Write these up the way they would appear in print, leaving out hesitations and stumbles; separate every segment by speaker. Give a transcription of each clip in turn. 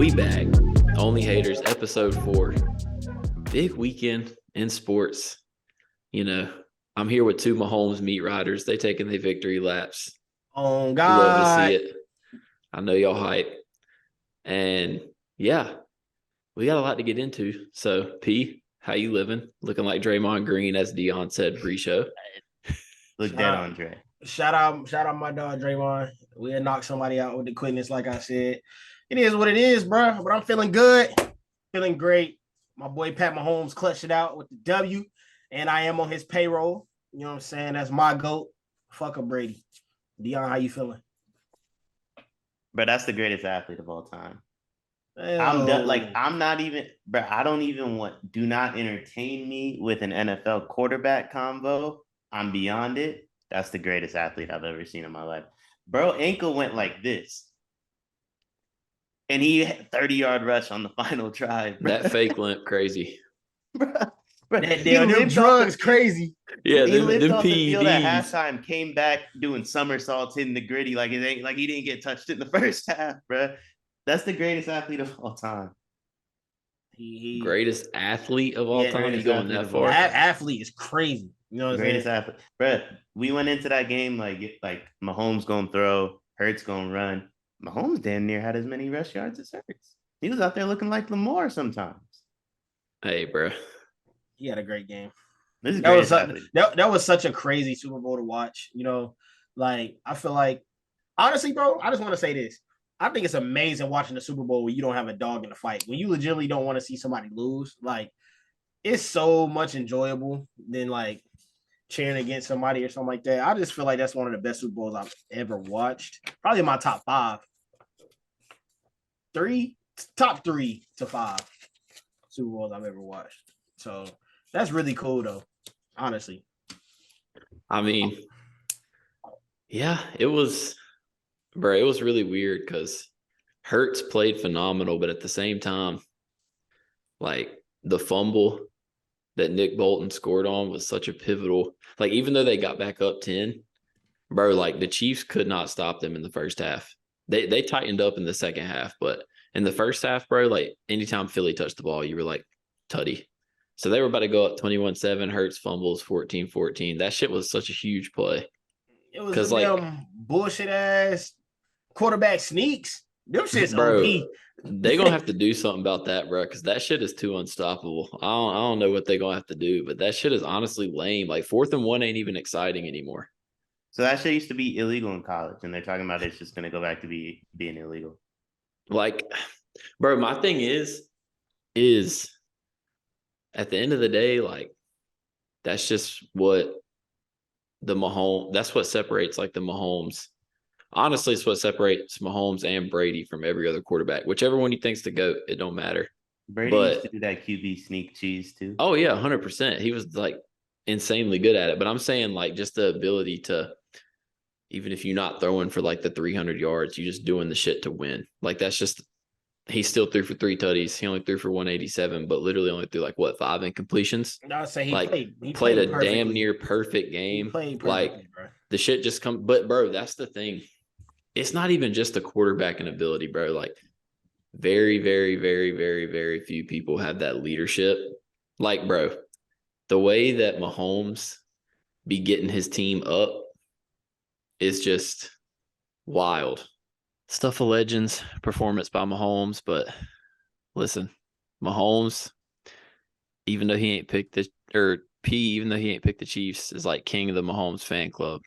Speaker 1: We back. Only Haters, episode 4. Big weekend in sports. You know, I'm here with two Mahomes meat riders. They taking their victory laps.
Speaker 2: Oh,
Speaker 1: Love to see
Speaker 2: God.
Speaker 1: it. I know y'all hype. And yeah, we got a lot to get into. So, P, how you living? Looking like Draymond Green, as Deion said pre-show.
Speaker 3: Look dead on Dre.
Speaker 2: Shout out my dog Draymond. We had knocked somebody out with the quickness, like I said. It is what it is, bro. But I'm feeling good, feeling great. My boy Pat Mahomes clutched it out with the W, and I am on his payroll. You know what I'm saying? That's my GOAT. Fuck a Brady. Deion, how you feeling?
Speaker 3: But that's the greatest athlete of all time.
Speaker 2: Hell.
Speaker 3: I'm done. Like, I'm not even, bro. I don't even want. Do not entertain me with an NFL quarterback combo. I'm beyond it. That's the greatest athlete I've ever seen in my life. Bro, ankle went like this. And he had 30-yard rush on the final drive. Bro.
Speaker 1: That fake limp crazy.
Speaker 3: Bro,
Speaker 2: That damn drugs crazy.
Speaker 1: Yeah,
Speaker 3: he limped
Speaker 1: them
Speaker 3: off the field at
Speaker 1: PEDs.
Speaker 3: halftime, came back doing somersaults in the gritty like it ain't like he didn't get touched in the first half, bro. That's the greatest athlete of all time.
Speaker 1: Greatest athlete of all time. You going that far?
Speaker 2: Athlete is crazy. You know what I'm
Speaker 3: Greatest
Speaker 2: saying?
Speaker 3: athlete. Bro, we went into that game like Mahomes gonna throw, Hurts gonna run. Mahomes damn near had as many rush yards as Hurts. He was out there looking like Lamar sometimes.
Speaker 1: Hey, bro.
Speaker 2: He had a great game.
Speaker 3: This is
Speaker 2: that was such a crazy Super Bowl to watch. You know, like I feel like honestly, bro, I just want to say this. I think it's amazing watching the Super Bowl where you don't have a dog in the fight. When you legitimately don't want to see somebody lose, like it's so much enjoyable than like cheering against somebody or something like that. I just feel like that's one of the best Super Bowls I've ever watched. Probably in my top 5. Top 3 to 5 Super Bowls I've ever watched. So that's really cool though, honestly.
Speaker 1: I mean, yeah, it was really weird because Hurts played phenomenal, but at the same time, like the fumble that Nick Bolton scored on was such a pivotal. Like, even though they got back up 10, bro, like the Chiefs could not stop them in the first half. They tightened up in the second half, but in the first half, bro, like anytime Philly touched the ball, you were like, tutty. So they were about to go up 21-7, Hurts fumbles 14-14. That shit was such a huge play.
Speaker 2: It was them bullshit ass quarterback sneaks. Them shit's
Speaker 1: bro,
Speaker 2: OP.
Speaker 1: They gonna have to do something about that, bro, because that shit is too unstoppable. I don't know what they gonna have to do, but that shit is honestly lame. Like 4th and 1 ain't even exciting anymore.
Speaker 3: So that shit used to be illegal in college, and they're talking about it's just gonna go back to being illegal.
Speaker 1: Like, bro, my thing is at the end of the day, like that's just what that's what separates like the Mahomes. Honestly, it's what separates Mahomes and Brady from every other quarterback. Whichever one you think's the GOAT, it don't matter.
Speaker 3: Brady used to do that QB sneak cheese too.
Speaker 1: Oh yeah, 100%. He was like insanely good at it. But I'm saying like just the ability to, even if you're not throwing for like the 300 yards, you just doing the shit to win. Like that's just, he still threw for 3 tutties. He only threw for 187, but literally only threw like 5 incompletions.
Speaker 2: I would say he
Speaker 1: played
Speaker 2: played
Speaker 1: a
Speaker 2: perfectly.
Speaker 1: damn near perfect game.
Speaker 2: He played
Speaker 1: like
Speaker 2: bro.
Speaker 1: The shit just come. But bro, that's the thing. It's not even just the quarterbacking ability, bro. Like very, very, very, very, very few people have that leadership. Like, bro, the way that Mahomes be getting his team up is just wild. Stuff of legends, performance by Mahomes. But listen, Mahomes, even though he ain't picked even though he ain't picked the Chiefs, is like king of the Mahomes fan club.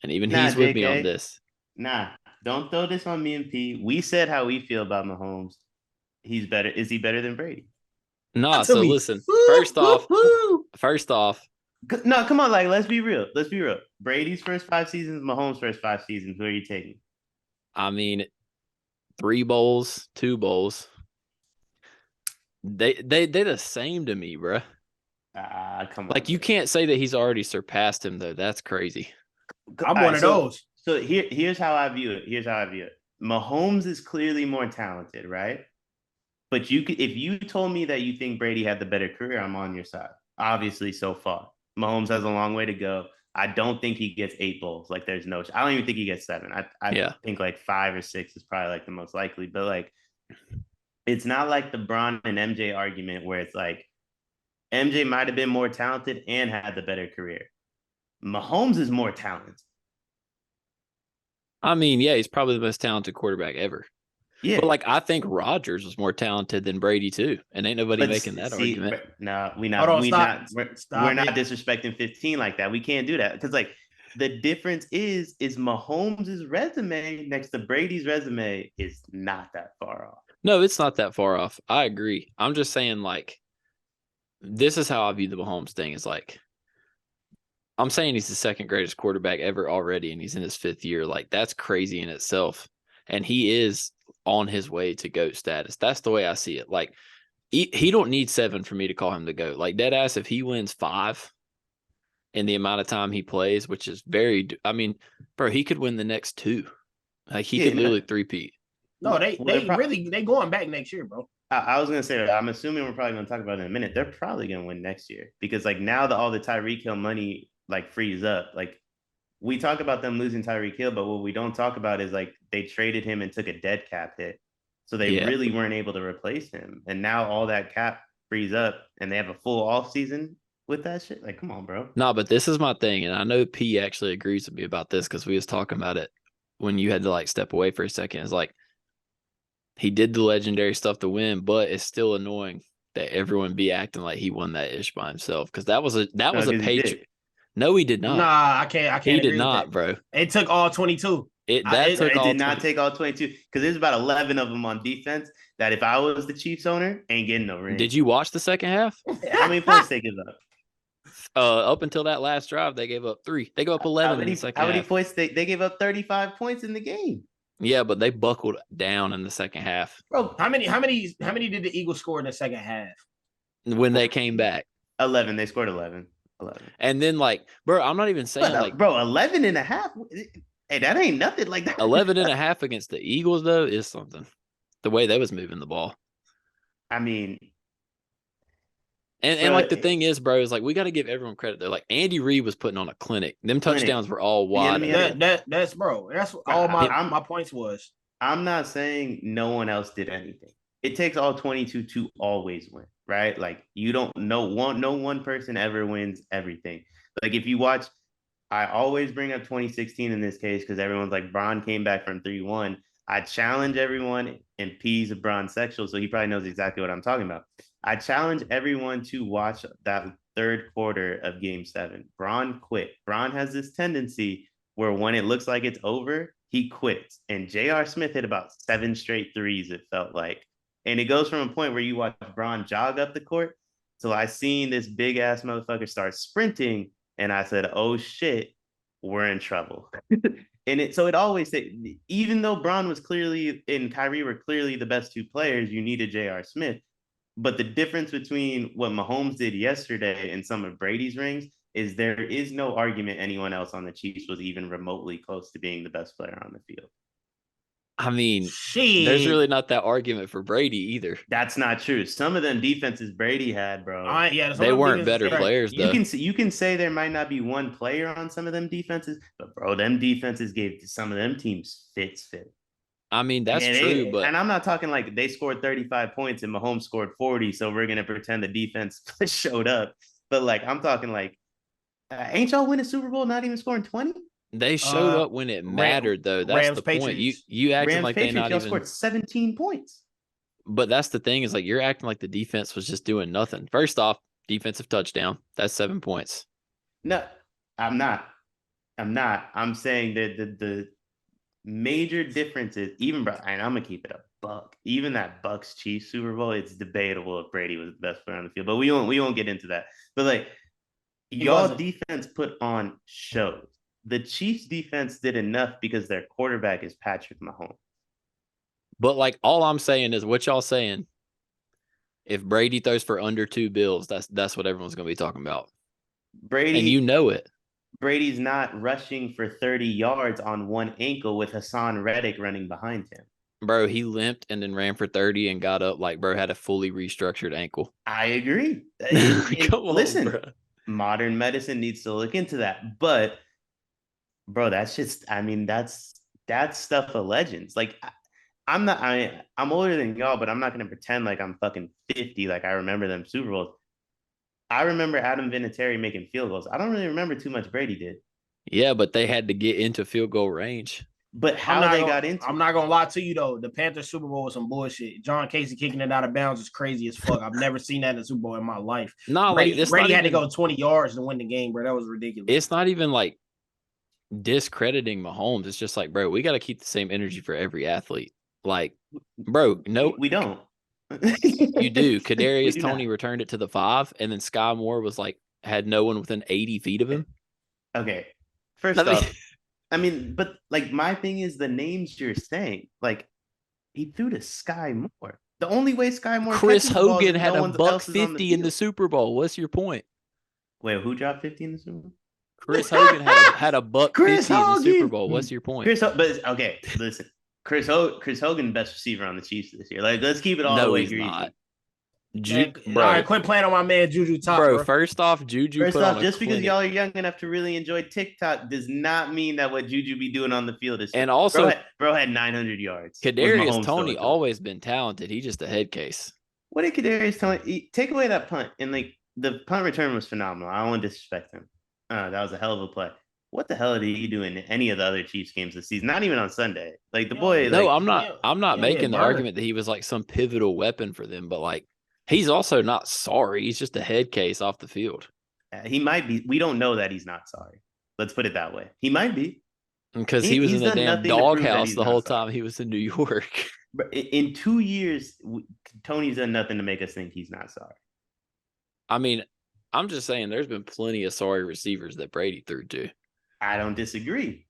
Speaker 1: And even he's with me on this.
Speaker 3: Nah, don't throw this on me and P. We said how we feel about Mahomes. He's better. Is he better than Brady?
Speaker 1: No, so listen. First off,
Speaker 3: no, come on, like let's be real. Brady's first 5 seasons, Mahomes' first 5 seasons. Who are you taking?
Speaker 1: I mean, 3 bowls, 2 bowls. They the same to me, bro.
Speaker 3: Come on.
Speaker 1: Like you can't say that he's already surpassed him though. That's crazy.
Speaker 2: I'm one of those.
Speaker 3: So here's how I view it. Mahomes is clearly more talented, right? But if you told me that you think Brady had the better career, I'm on your side. Obviously, so far, Mahomes has a long way to go. I don't think he gets 8 bowls. Like, there's no. I don't even think he gets 7. I think like 5 or 6 is probably like the most likely. But like, it's not like the Bron and MJ argument where it's like MJ might have been more talented and had the better career. Mahomes is more talented.
Speaker 1: I mean, yeah, he's probably the most talented quarterback ever.
Speaker 3: Yeah.
Speaker 1: But like, I think Rodgers was more talented than Brady too, and ain't nobody making that argument.
Speaker 3: No,
Speaker 2: Hold on,
Speaker 3: we're
Speaker 2: stop
Speaker 3: not
Speaker 2: it.
Speaker 3: disrespecting 15 like that. We can't do that because like the difference is Mahomes' resume next to Brady's resume is not that far off.
Speaker 1: No, it's not that far off. I agree. I'm just saying, like, this is how I view the Mahomes thing. Is like, I'm saying he's the second greatest quarterback ever already, and he's in his 5th year. Like, that's crazy in itself. And he is on his way to GOAT status. That's the way I see it. Like, he don't need 7 for me to call him the GOAT. Like, dead ass, if he wins 5 in the amount of time he plays, which is I mean, bro, he could win the next 2. Like, he could literally three-peat.
Speaker 2: No, they going back next year, bro.
Speaker 3: I was gonna say, I'm assuming we're probably gonna talk about it in a minute. They're probably gonna win next year because like now that all the Tyreek Hill money like frees up, like we talk about them losing Tyreek Hill, but what we don't talk about is like they traded him and took a dead cap hit, so they really weren't able to replace him. And now all that cap frees up, and they have a full off season with that shit. Like, come on, bro.
Speaker 1: No, but this is my thing, and I know P actually agrees with me about this because we was talking about it when you had to like step away for a second. It's like he did the legendary stuff to win, but it's still annoying that everyone be acting like he won that ish by himself because that was a Patriot. No, he did not.
Speaker 2: Nah, I can't.
Speaker 1: He did not, bro.
Speaker 2: It took all 22.
Speaker 3: It did not take all 22 because there's about 11 of them on defense that if I was the Chiefs owner, ain't getting no ring.
Speaker 1: Did you watch the second half?
Speaker 3: How many points they give up?
Speaker 1: Up until that last drive, they gave up 3. They gave up 11 in the second half.
Speaker 3: How many points? They gave up 35 points in the game.
Speaker 1: Yeah, but they buckled down in the second half.
Speaker 2: Bro, how many did the Eagles score in the second half?
Speaker 1: When they came back.
Speaker 3: 11. They scored 11.
Speaker 1: And then like, bro, I'm not even saying like,
Speaker 3: bro, 11 and a half. Hey, that ain't nothing like that.
Speaker 1: 11 and a half against the Eagles though is something. The way they was moving the ball.
Speaker 3: I mean,
Speaker 1: and like the thing is, bro, is like we got to give everyone credit. They're like Andy Reid was putting on a clinic. Them touchdowns were all wide.
Speaker 2: That's bro. That's all my points was.
Speaker 3: I'm not saying no one else did anything. It takes all 22 to always win, right? Like you don't know no one person ever wins everything. Like if you watch, I always bring up 2016 in this case because everyone's like Bron came back from 3-1. I challenge everyone, and P's a Bron sexual, so he probably knows exactly what I'm talking about. I challenge everyone to watch that third quarter of Game 7. Bron quit. Bron has this tendency where when it looks like it's over, he quits. And J.R. Smith hit about 7 straight threes, it felt like. And it goes from a point where you watch Bron jog up the court. So I seen this big ass motherfucker start sprinting, and I said, "Oh shit, we're in trouble." So it always said, even though Bron was clearly and Kyrie were clearly the best 2 players, you needed J.R. Smith. But the difference between what Mahomes did yesterday and some of Brady's rings is there is no argument anyone else on the Chiefs was even remotely close to being the best player on the field.
Speaker 1: I mean, there's really not that argument for Brady either.
Speaker 3: That's not true. Some of them defenses Brady had, bro.
Speaker 1: They weren't better players, though.
Speaker 3: You can say there might not be one player on some of them defenses, but bro, them defenses gave some of them teams fits.
Speaker 1: I mean, that's true, but
Speaker 3: I'm not talking like they scored 35 points and Mahomes scored 40, so we're gonna pretend the defense showed up. But like, I'm talking like, ain't y'all win a Super Bowl not even scoring 20?
Speaker 1: They showed up when it mattered, though. That's Rams, the point.
Speaker 3: Patriots.
Speaker 1: You acting
Speaker 3: Rams,
Speaker 1: like
Speaker 3: Patriots,
Speaker 1: they not even
Speaker 3: scored 17 points.
Speaker 1: But that's the thing is like you're acting like the defense was just doing nothing. First off, defensive touchdown. That's 7 points.
Speaker 3: No, I'm not. I'm saying that the major difference is even, and I'm gonna keep it a buck. Even that Bucks Chiefs Super Bowl, it's debatable if Brady was the best player on the field. But we won't get into that. But like y'all defense put on shows. The Chiefs defense did enough because their quarterback is Patrick Mahomes.
Speaker 1: But like all I'm saying is what y'all saying. If Brady throws for under 2 bills, that's what everyone's gonna be talking about.
Speaker 3: Brady,
Speaker 1: and you know it.
Speaker 3: Brady's not rushing for 30 yards on one ankle with Hassan Reddick running behind him.
Speaker 1: Bro, he limped and then ran for 30 and got up like bro had a fully restructured ankle.
Speaker 3: I agree. Listen, bro. Modern medicine needs to look into that. But bro, that's just, I mean, that's stuff of legends. Like I'm older than y'all, but I'm not gonna pretend like I'm fucking 50. Like I remember them Super Bowls. I remember Adam Vinatieri making field goals. I don't really remember too much Brady did.
Speaker 1: Yeah, but they had to get into field goal range.
Speaker 3: But how they got into
Speaker 2: I'm not gonna lie to you though. The Panthers Super Bowl was some bullshit. John Casey kicking it out of bounds is crazy as fuck. I've never seen that in a Super Bowl in my life.
Speaker 1: No, like it's
Speaker 2: Brady
Speaker 1: not
Speaker 2: had to
Speaker 1: even,
Speaker 2: go 20 yards to win the game, bro. That was ridiculous.
Speaker 1: it's not even like discrediting Mahomes. It's just like, bro, we got to keep the same energy for every athlete. Like, bro, no,
Speaker 3: we don't.
Speaker 1: you do.
Speaker 3: We
Speaker 1: Kadarius
Speaker 3: do
Speaker 1: Toney
Speaker 3: not.
Speaker 1: returned it to the 5, and then Sky Moore was like had no one within 80 feet of him.
Speaker 3: Okay. First off, I mean, but like my thing is the names you're saying. Like he threw to Sky Moore. The only way Sky Moore
Speaker 1: Chris
Speaker 3: catches the ball is
Speaker 1: Hogan
Speaker 3: if
Speaker 1: had
Speaker 3: no
Speaker 1: a
Speaker 3: one
Speaker 1: buck
Speaker 3: else is on the
Speaker 1: 50 in the
Speaker 3: field.
Speaker 1: Super Bowl. What's your point?
Speaker 3: Wait, who dropped 50 in the Super Bowl?
Speaker 1: Chris Hogan had a buck
Speaker 3: Chris
Speaker 1: 50 in the Super
Speaker 3: Hogan!
Speaker 1: Bowl. What's your point?
Speaker 3: But okay, listen. Chris Hogan, best receiver on the Chiefs this year. Like, let's keep it all the
Speaker 1: No,
Speaker 3: way
Speaker 1: he's
Speaker 3: greasy.
Speaker 1: not.
Speaker 2: All right, quit playing on my man Juju Top,
Speaker 1: bro. First off, Juju
Speaker 3: First
Speaker 1: put
Speaker 3: off,
Speaker 1: on a
Speaker 3: just because
Speaker 1: clinic.
Speaker 3: y'all are young enough to really enjoy TikTok does not mean that what Juju be doing on the field is.
Speaker 1: And also,
Speaker 3: bro had 900 yards.
Speaker 1: Kadarius Toney always been talented. He's just a head case.
Speaker 3: What did Kadarius Toney take away that punt? And like the punt return was phenomenal. I don't want to disrespect him. That was a hell of a play. What the hell did he do in any of the other Chiefs games this season? Not even on Sunday. Like the boy.
Speaker 1: No,
Speaker 3: like,
Speaker 1: I'm not making the argument that he was like some pivotal weapon for them, but like he's also not sorry. He's just a head case off the field.
Speaker 3: He might be. We don't know that he's not sorry. Let's put it that way. He might be.
Speaker 1: Because he was in the damn doghouse the whole time he was in New York.
Speaker 3: But in 2 years, Tony's done nothing to make us think he's not sorry.
Speaker 1: I mean, I'm just saying there's been plenty of sorry receivers that Brady threw to.
Speaker 3: I don't disagree.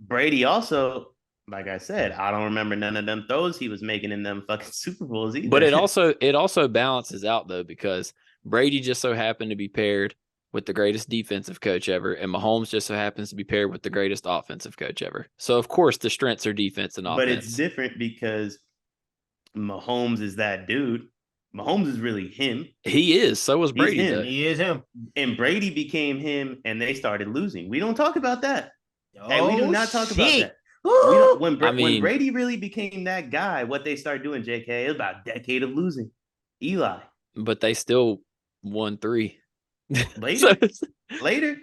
Speaker 3: Brady also, like I said, I don't remember none of them throws he was making in them fucking Super Bowls either.
Speaker 1: But it also balances out though, because Brady just so happened to be paired with the greatest defensive coach ever, and Mahomes just so happens to be paired with the greatest offensive coach ever. So of course the strengths are defense and offense.
Speaker 3: But it's different because Mahomes is that dude. Mahomes is really him.
Speaker 1: He is. So was Brady.
Speaker 2: He is him.
Speaker 3: And Brady became him, and they started losing. We don't talk about that. Hey, we do not talk about that. When Brady really became that guy, what they started doing, JK, it was about a decade of losing. Eli.
Speaker 1: But they still won 3.
Speaker 3: Later.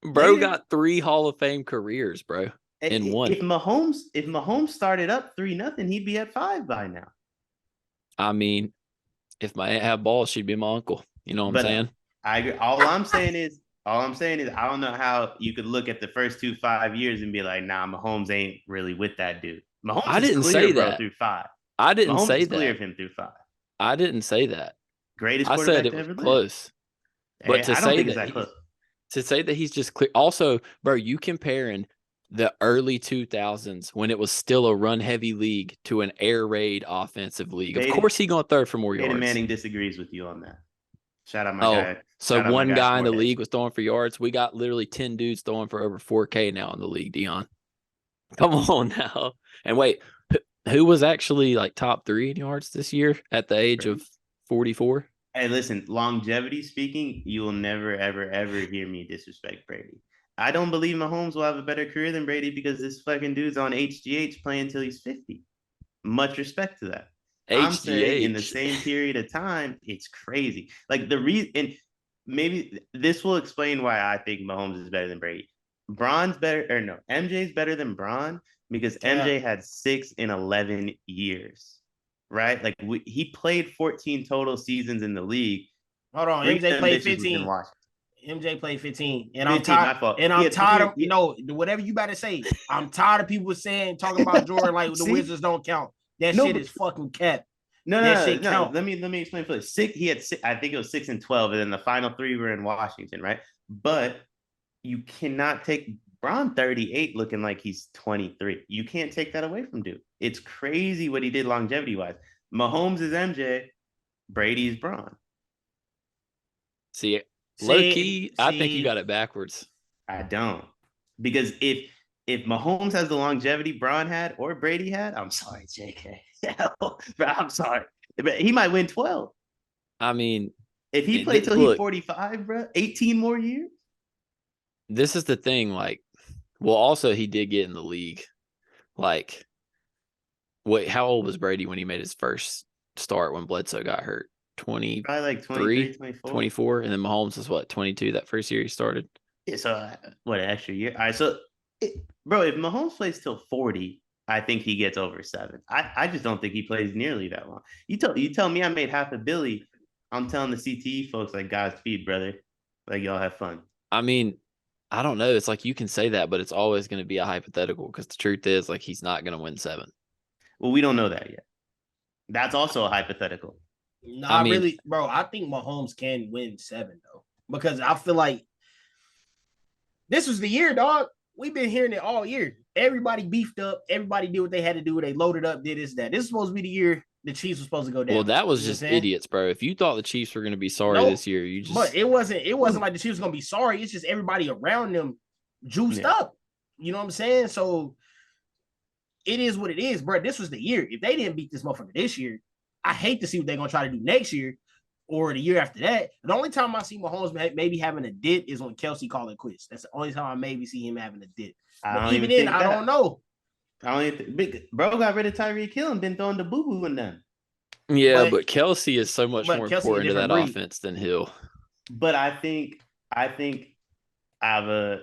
Speaker 1: Bro got 3 Hall of Fame careers, bro. In one.
Speaker 3: If Mahomes started up 3-0, he'd be at 5 by now.
Speaker 1: I mean, if my aunt had balls, she'd be my uncle. You know what I'm saying?
Speaker 3: I agree. All I'm saying is I don't know how you could look at the first 5 years and be like, nah, Mahomes ain't really with that dude. Mahomes
Speaker 1: I didn't
Speaker 3: say
Speaker 1: that
Speaker 3: through 5.
Speaker 1: I didn't
Speaker 3: Mahomes
Speaker 1: say
Speaker 3: is
Speaker 1: that.
Speaker 3: Clear of him through 5.
Speaker 1: I didn't say that.
Speaker 3: Greatest
Speaker 1: I
Speaker 3: quarterback
Speaker 1: said it was close. But to say that he's just clear. Also, bro, you comparing the early 2000s when it was still a run-heavy league to an air raid offensive league. Of course, he's going to throw for more yards.
Speaker 3: Peyton Manning disagrees with you on that. Shout out my guy.
Speaker 1: So one guy in the league was throwing for yards. We got literally 10 dudes throwing for over 4K now in the league, Deion. Come on now. And wait, who was actually like top 3 in yards this year at the age of 44?
Speaker 3: Hey, listen, longevity speaking, you will never, ever, ever hear me disrespect Brady. I don't believe Mahomes will have a better career than Brady because this fucking dude's on HGH playing until he's 50. Much respect to that.
Speaker 1: HGH.
Speaker 3: I'm saying in the same period of time, it's crazy. Like the reason, and maybe this will explain why I think Mahomes is better than Brady. MJ's better than Bron because MJ had 6 in 11 years, right? Like he played 14 total seasons in the league.
Speaker 2: Hold on, MJ played 15. MJ played 15, and 15, I'm tired. And I'm tired of whatever you about to say. I'm tired of people talking about Jordan like the Wizards don't count. That shit is fucking cap.
Speaker 3: No. Let me explain for you. He had 6. I think it was 6 and 12, and then the final 3 were in Washington, right? But you cannot take Bron 38 looking like he's 23. You can't take that away from dude. It's crazy what he did longevity wise. Mahomes is MJ, Brady's Bron.
Speaker 1: Low key, I think you got it backwards.
Speaker 3: I don't. Because if Mahomes has the longevity Bron had or Brady had, I'm sorry, JK. I'm sorry. But he might win 12.
Speaker 1: I mean,
Speaker 3: if he played till he's 45, bro, 18 more years.
Speaker 1: This is the thing, also he did get in the league. Like, Wait, how old was Brady when he made his first start when Bledsoe got hurt?
Speaker 3: Probably like 23, 24.
Speaker 1: 24, and then Mahomes was what, 22 that first year he started?
Speaker 3: Yeah, so what, an extra year? All right, so bro, if Mahomes plays till 40, I think he gets over 7. I just don't think he plays nearly that long. You tell me I made half a billy. I'm telling the CTE folks like Godspeed, brother. Like y'all have fun.
Speaker 1: I mean, I don't know. It's like you can say that, but it's always going to be a hypothetical because the truth is, like, he's not going to win 7.
Speaker 3: Well, we don't know that yet. That's also a hypothetical.
Speaker 2: Not really, bro. I think Mahomes can win 7 though, because I feel like this was the year, dog. We've been hearing it all year. Everybody beefed up. Everybody did what they had to do. They loaded up, did this, that. This is supposed to be the year the Chiefs were supposed to go down.
Speaker 1: Well, that was just idiots, bro. If you thought the Chiefs were going to be sorry this year, you just.
Speaker 2: But it wasn't like the Chiefs were going to be sorry. It's just everybody around them juiced up. You know what I'm saying? So it is what it is, bro. This was the year. If they didn't beat this motherfucker this year, I hate to see what they're going to try to do next year or the year after that. The only time I see Mahomes maybe having a dip is when Kelsey called it quits. That's the only time I maybe see him having a dip. But even then, I don't know.
Speaker 3: I don't even bro got rid of Tyreek Hill and been throwing the boo-boo in them.
Speaker 1: Yeah, but Kelsey is so much more important to that offense than Hill.
Speaker 3: But I think I have a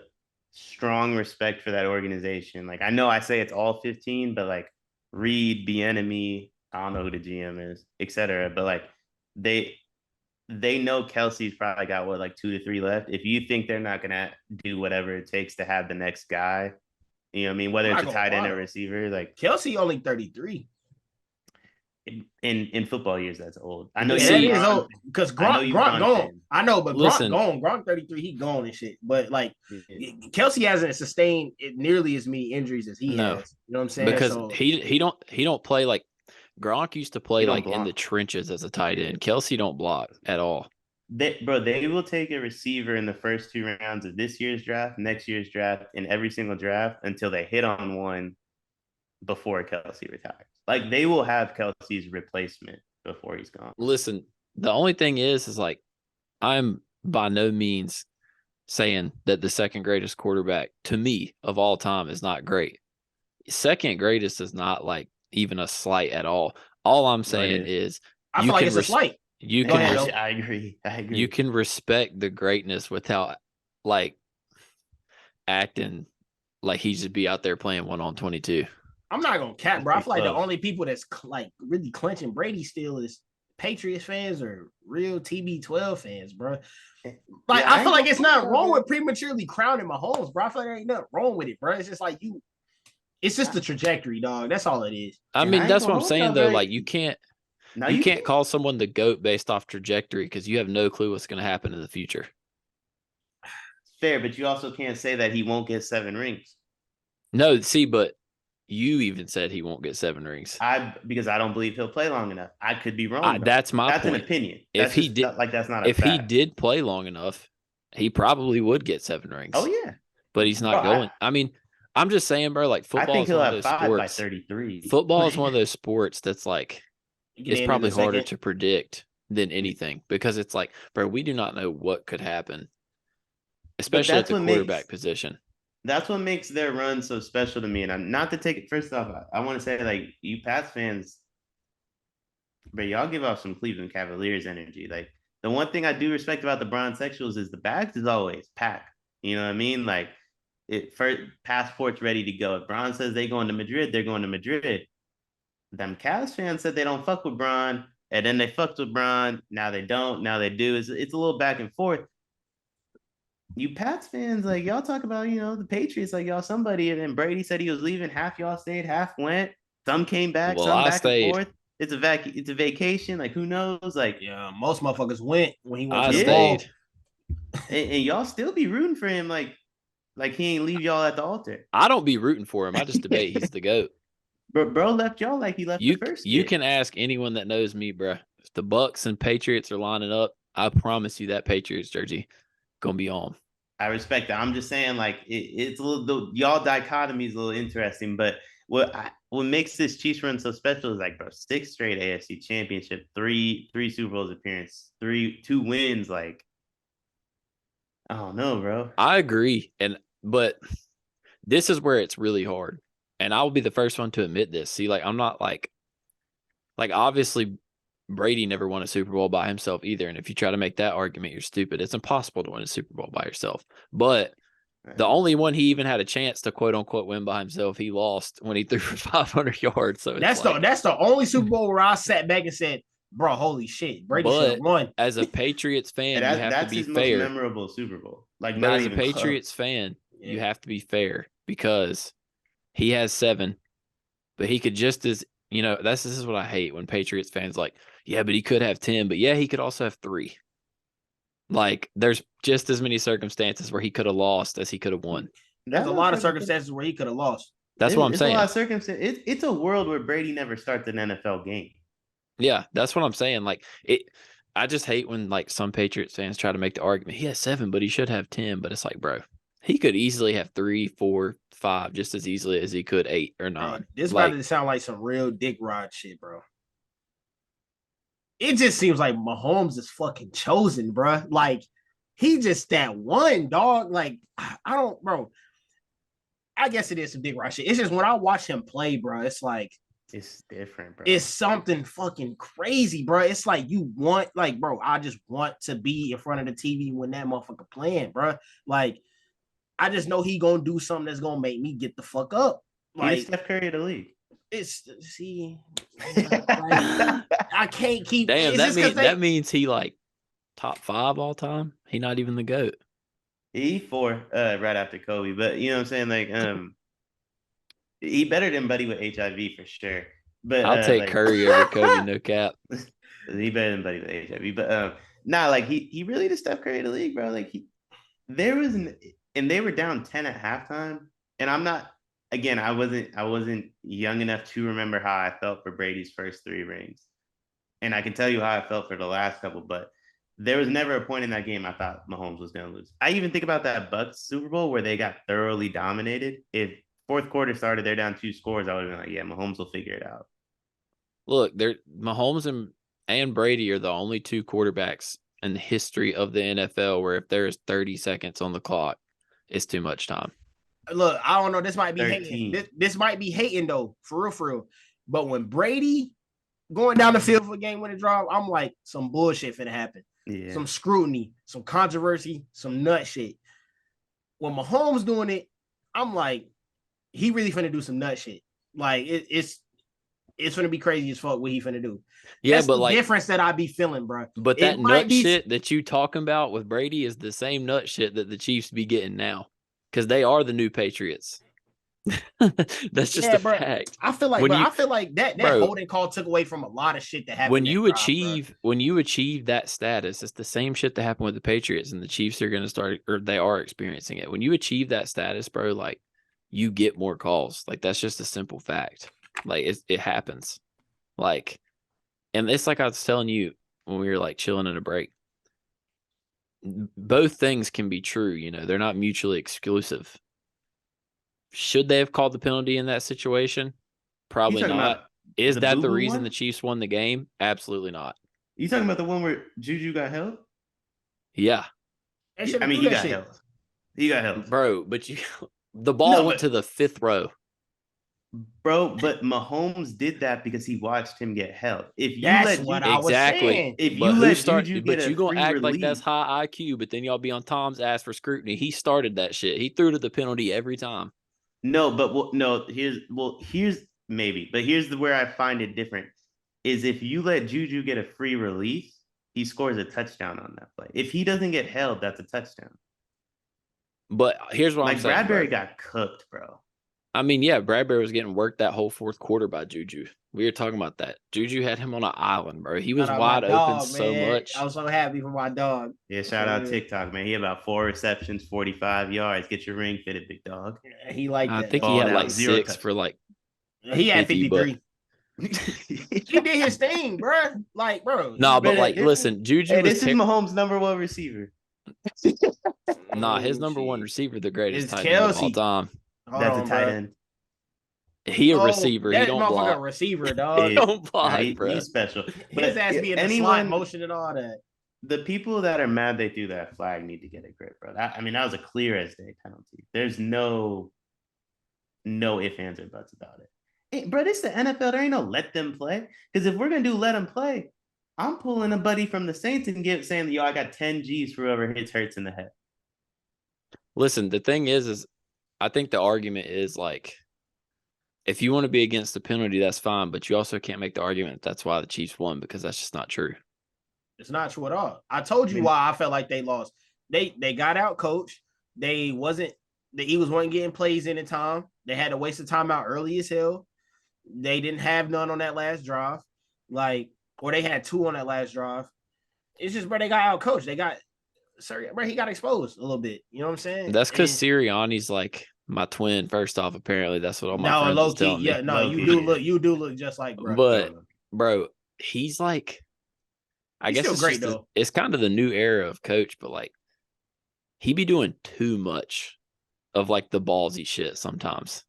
Speaker 3: strong respect for that organization. Like, I know I say it's all 15, but like Reed, Bieniemy, I don't know who the GM is, etc. But like they know Kelsey's probably got like 2 to 3 left. If you think they're not gonna do whatever it takes to have the next guy, you know what I mean? Whether it's a tight end or receiver, like
Speaker 2: Kelsey only 33.
Speaker 3: In football years, that's old. I know
Speaker 2: that is old because Gronk gone. I know, but Gronk gone. Gronk 33, he gone and shit. But like Kelsey hasn't sustained nearly as many injuries as he has. You know what I'm saying?
Speaker 1: Because he don't play like Gronk used to play like in the trenches as a tight end. Kelsey don't block at all.
Speaker 3: They will take a receiver in the first 2 rounds of this year's draft, next year's draft, and every single draft until they hit on one before Kelsey retires. Like, they will have Kelsey's replacement before he's gone.
Speaker 1: Listen, the only thing is like, I'm by no means saying that the second greatest quarterback to me of all time is not great. Second greatest is not like even a slight at all. All I'm saying is
Speaker 2: I feel like it's a slight.
Speaker 3: You can. I agree.
Speaker 1: You can respect the greatness without like acting like he should be out there playing 1-on-22.
Speaker 2: I'm not gonna cap, bro. I feel like the only people that's like really clenching Brady still is Patriots fans or real TB12 fans, bro. Like, I feel like it's not wrong with prematurely crowning Mahomes, bro. I feel like there ain't nothing wrong with it, bro. It's just like it's just the trajectory, dog. That's all it is.
Speaker 1: I mean, that's what I'm saying though. Like, you can't call someone the GOAT based off trajectory because you have no clue what's going to happen in the future.
Speaker 3: Fair, but you also can't say that he won't get 7 rings.
Speaker 1: No, see, but you even said he won't get 7 rings.
Speaker 3: Because I don't believe he'll play long enough. I could be wrong.
Speaker 1: That's my point.
Speaker 3: That's an opinion.
Speaker 1: If he did,
Speaker 3: that's not.
Speaker 1: If he did play long enough, he probably would get 7 rings.
Speaker 3: Oh yeah,
Speaker 1: but he's not going. I mean, I'm just saying, bro. Like, football. I think he'll have 5 by 33. Football is one of those sports that's like, it's probably harder to predict than anything because it's like, bro, we do not know what could happen, especially at the quarterback position.
Speaker 3: That's what makes their run so special to me. And I'm not to take it. First off, I want to say, like, you Pats fans, but y'all give off some Cleveland Cavaliers energy. Like, the one thing I do respect about the Bronsexuals is the bags is always packed. You know what I mean? Like, passports ready to go. If Bron says they going to Madrid, they're going to Madrid. Them Cavs fans said they don't fuck with Bron, and then they fucked with Bron. Now they don't. Now they do. It's a little back and forth. You Pats fans, like, y'all talk about, the Patriots, like, y'all somebody, and then Brady said he was leaving. Half y'all stayed, half went. Some came back, some back and forth. It's a vacation. Like, who knows? Like,
Speaker 2: yeah, most motherfuckers went when he went to
Speaker 1: the ball.
Speaker 3: And y'all still be rooting for him, like he ain't leave y'all at the altar.
Speaker 1: I don't be rooting for him. I just debate he's the GOAT.
Speaker 3: Bro left y'all like he left the first year.
Speaker 1: You can ask anyone that knows me, bro. If the Bucks and Patriots are lining up, I promise you that Patriots jersey gonna be on.
Speaker 3: I respect that. I'm just saying, like, it's a little, y'all dichotomy is a little interesting, but what makes this Chiefs run so special is, like, bro, 6 straight AFC championship, three Super Bowls appearance, 2 wins. Like, I don't know, bro.
Speaker 1: I agree, but this is where it's really hard and I will be the first one to admit this. See, like I'm not like obviously Brady never won a Super Bowl by himself either. And if you try to make that argument, you're stupid. It's impossible to win a Super Bowl by yourself. But the only one he even had a chance to quote unquote win by himself, he lost when he threw for 500 yards. So
Speaker 2: that's the only Super Bowl where I sat back and said, "Bro, holy shit, Brady should have won."
Speaker 1: As a Patriots fan, you have to be
Speaker 3: his
Speaker 1: fair.
Speaker 3: Most memorable Super Bowl. Like,
Speaker 1: but
Speaker 3: not
Speaker 1: as
Speaker 3: even
Speaker 1: a Patriots fan, you have to be fair because he has 7, but he could just as this is what I hate when Patriots fans like, yeah, but he could have 10, but yeah, he could also have 3. Like, there's just as many circumstances where he could have lost as he could have won.
Speaker 2: There's a lot of circumstances where he could have lost.
Speaker 1: That's what I'm saying.
Speaker 3: A lot of circumstances. It's a world where Brady never starts an NFL game.
Speaker 1: Yeah, that's what I'm saying. Like I just hate when like some Patriots fans try to make the argument he has 7, but he should have 10. But it's like, bro, he could easily have 3, 4, 5 just as easily as he could 8 or 9.
Speaker 2: Bro, this about to sound like some real dick rod shit, bro. It just seems like Mahomes is fucking chosen, bro. Like, he just that one, dog. Like, I don't, bro. I guess it is some dick rod shit. It's just when I watch him play, bro, it's like,
Speaker 3: it's different, bro.
Speaker 2: It's something fucking crazy, bro. It's like you want, like, bro, I just want to be in front of the TV when that motherfucker playing, bro. Like, I just know he gonna do something that's gonna make me get the fuck up. Like,
Speaker 3: he's Steph Curry of the league.
Speaker 2: I can't keep.
Speaker 1: Damn, that means he like top 5 all time. He not even the GOAT.
Speaker 3: He 4 right after Kobe, but you know what I'm saying, like he better than Buddy with HIV for sure. But
Speaker 1: I'll take Curry over Kobe, no cap.
Speaker 3: He better than Buddy with HIV, but like he really the Steph Curry of the league, bro. Like and they were down 10 at halftime, and I'm not. Again, I wasn't young enough to remember how I felt for Brady's first 3 rings. And I can tell you how I felt for the last couple, but there was never a point in that game I thought Mahomes was going to lose. I even think about that Bucks Super Bowl where they got thoroughly dominated. If fourth quarter started, they're down 2 scores, I would have been like, yeah, Mahomes will figure it out.
Speaker 1: Look, Mahomes and Brady are the only 2 quarterbacks in the history of the NFL where if there's 30 seconds on the clock, it's too much time.
Speaker 2: Look, I don't know. This might be hating. This might be hating though, for real. But when Brady going down the field for a game-winning drive, I'm like, some bullshit finna happen.
Speaker 3: Yeah.
Speaker 2: Some scrutiny, some controversy, some nut shit. When Mahomes doing it, I'm like, he really finna do some nut shit. Like it's finna be crazy as fuck what he finna do.
Speaker 1: Yeah,
Speaker 2: that's
Speaker 1: but
Speaker 2: the
Speaker 1: like
Speaker 2: difference that I be feeling, bro.
Speaker 1: But that nut shit that you talking about with Brady is the same nut shit that the Chiefs be getting now. Because they are the new Patriots. That's just a fact.
Speaker 2: I feel like that holding call took away from a lot of shit that happened.
Speaker 1: When you achieve that status, it's the same shit that happened with the Patriots, and the Chiefs are going to start, or they are experiencing it. When you achieve that status, bro, like you get more calls. Like that's just a simple fact. Like it happens. Like, and it's like I was telling you when we were like chilling in a break. Both things can be true, they're not mutually exclusive. Should they have called the penalty in that situation? Probably not. Is that the reason the Chiefs won the game? Absolutely not.
Speaker 3: You talking about the one where Juju got held?
Speaker 1: Yeah.
Speaker 3: I mean, he got held. He got held.
Speaker 1: Bro, but the ball went to the 5th row.
Speaker 3: Bro, but Mahomes did that because he watched him get held. If you
Speaker 2: that's what I was saying.
Speaker 3: If you let Juju get
Speaker 1: you gonna act like that's high IQ, but then y'all be on Tom's ass for scrutiny. He started that shit. He threw to the penalty every time.
Speaker 3: No, but here's maybe, but here's where I find it different. Is if you let Juju get a free release, he scores a touchdown on that play. If he doesn't get held, that's a touchdown.
Speaker 1: But here's what I'm saying.
Speaker 3: Bradbury got cooked, bro.
Speaker 1: I mean, yeah, Bradbury was getting worked that whole 4th quarter by Juju. We were talking about that. Juju had him on an island, bro. He was wide open so much.
Speaker 2: I was so happy for my dog.
Speaker 3: Yeah, shout out TikTok, man. He had about 4 receptions, 45 yards. Get your ring fitted, big dog.
Speaker 2: Yeah, he liked that.
Speaker 1: I think he had like 6 for like.
Speaker 2: He had 53. He did his thing, bro. Like, bro.
Speaker 1: No, but like, listen, Juju.
Speaker 3: Hey, this is Mahomes' #1 receiver.
Speaker 1: Nah, his #1 receiver, the greatest tight end of all time.
Speaker 3: That's a tight end.
Speaker 1: He a receiver. He don't block.
Speaker 2: A receiver, dog.
Speaker 1: He don't block, bro.
Speaker 3: He's special.
Speaker 2: His ass be in the slot motion and all that.
Speaker 3: The people that are mad they threw that flag need to get a grip, bro. That was a clear as day penalty. There's no No ifs, ands, or buts about it. Hey, bro, this the NFL. There ain't no let them play. Because if we're gonna do let them play, I'm pulling a buddy from the Saints and saying, yo, I got 10 G's for whoever hurts in the head.
Speaker 1: Listen, the thing is I think the argument is like, if you want to be against the penalty, that's fine, but you also can't make the argument that's why the Chiefs won, because that's just not true.
Speaker 2: It's not true at all. I told you why I felt like they lost. They got out coached. The Eagles weren't getting plays in time. They had to waste the timeout early as hell. They didn't have none on that last drive. Or they had 2 on that last drive. It's just, bro, they got out coached. He got exposed a little bit. You know what I'm saying?
Speaker 1: That's because Sirianni's like my twin. First off, apparently that's what all my friends was telling me.
Speaker 2: Yeah, no,
Speaker 3: you
Speaker 2: do look just like bro.
Speaker 1: But bro, he's like, I guess it's
Speaker 2: great though.
Speaker 1: It's kind of the new era of coach, but like, he be doing too much of like the ballsy shit sometimes.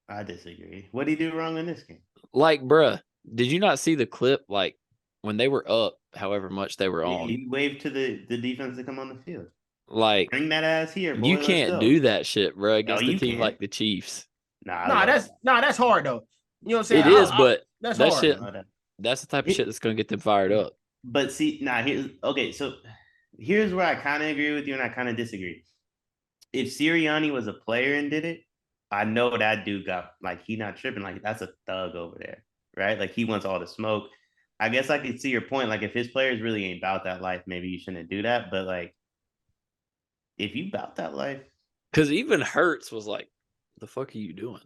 Speaker 3: I disagree. What did he do wrong in this game?
Speaker 1: Like, bruh, did you not see the clip? Like, when they were up, however much they were on,
Speaker 3: he waved to the defense to come on the field.
Speaker 1: Like,
Speaker 3: bring that ass here, boy.
Speaker 1: You can't do that shit, bro, against a team
Speaker 3: can.
Speaker 1: like the Chiefs.
Speaker 2: That's hard though. You know what I'm saying?
Speaker 1: It is, but
Speaker 2: that's
Speaker 1: that
Speaker 2: hard.
Speaker 1: Shit. That's the type of shit that's gonna get them fired up.
Speaker 3: But see, here's where I kind of agree with you and I kind of disagree. If Sirianni was a player and did it, I know that dude got, like, he not tripping. Like, that's a thug over there, right? Like, he wants all the smoke. I guess I could see your point. Like, if his players really ain't about that life, maybe you shouldn't do that. But, like, if you about that life.
Speaker 1: Because even Hurts was like, the fuck are you doing?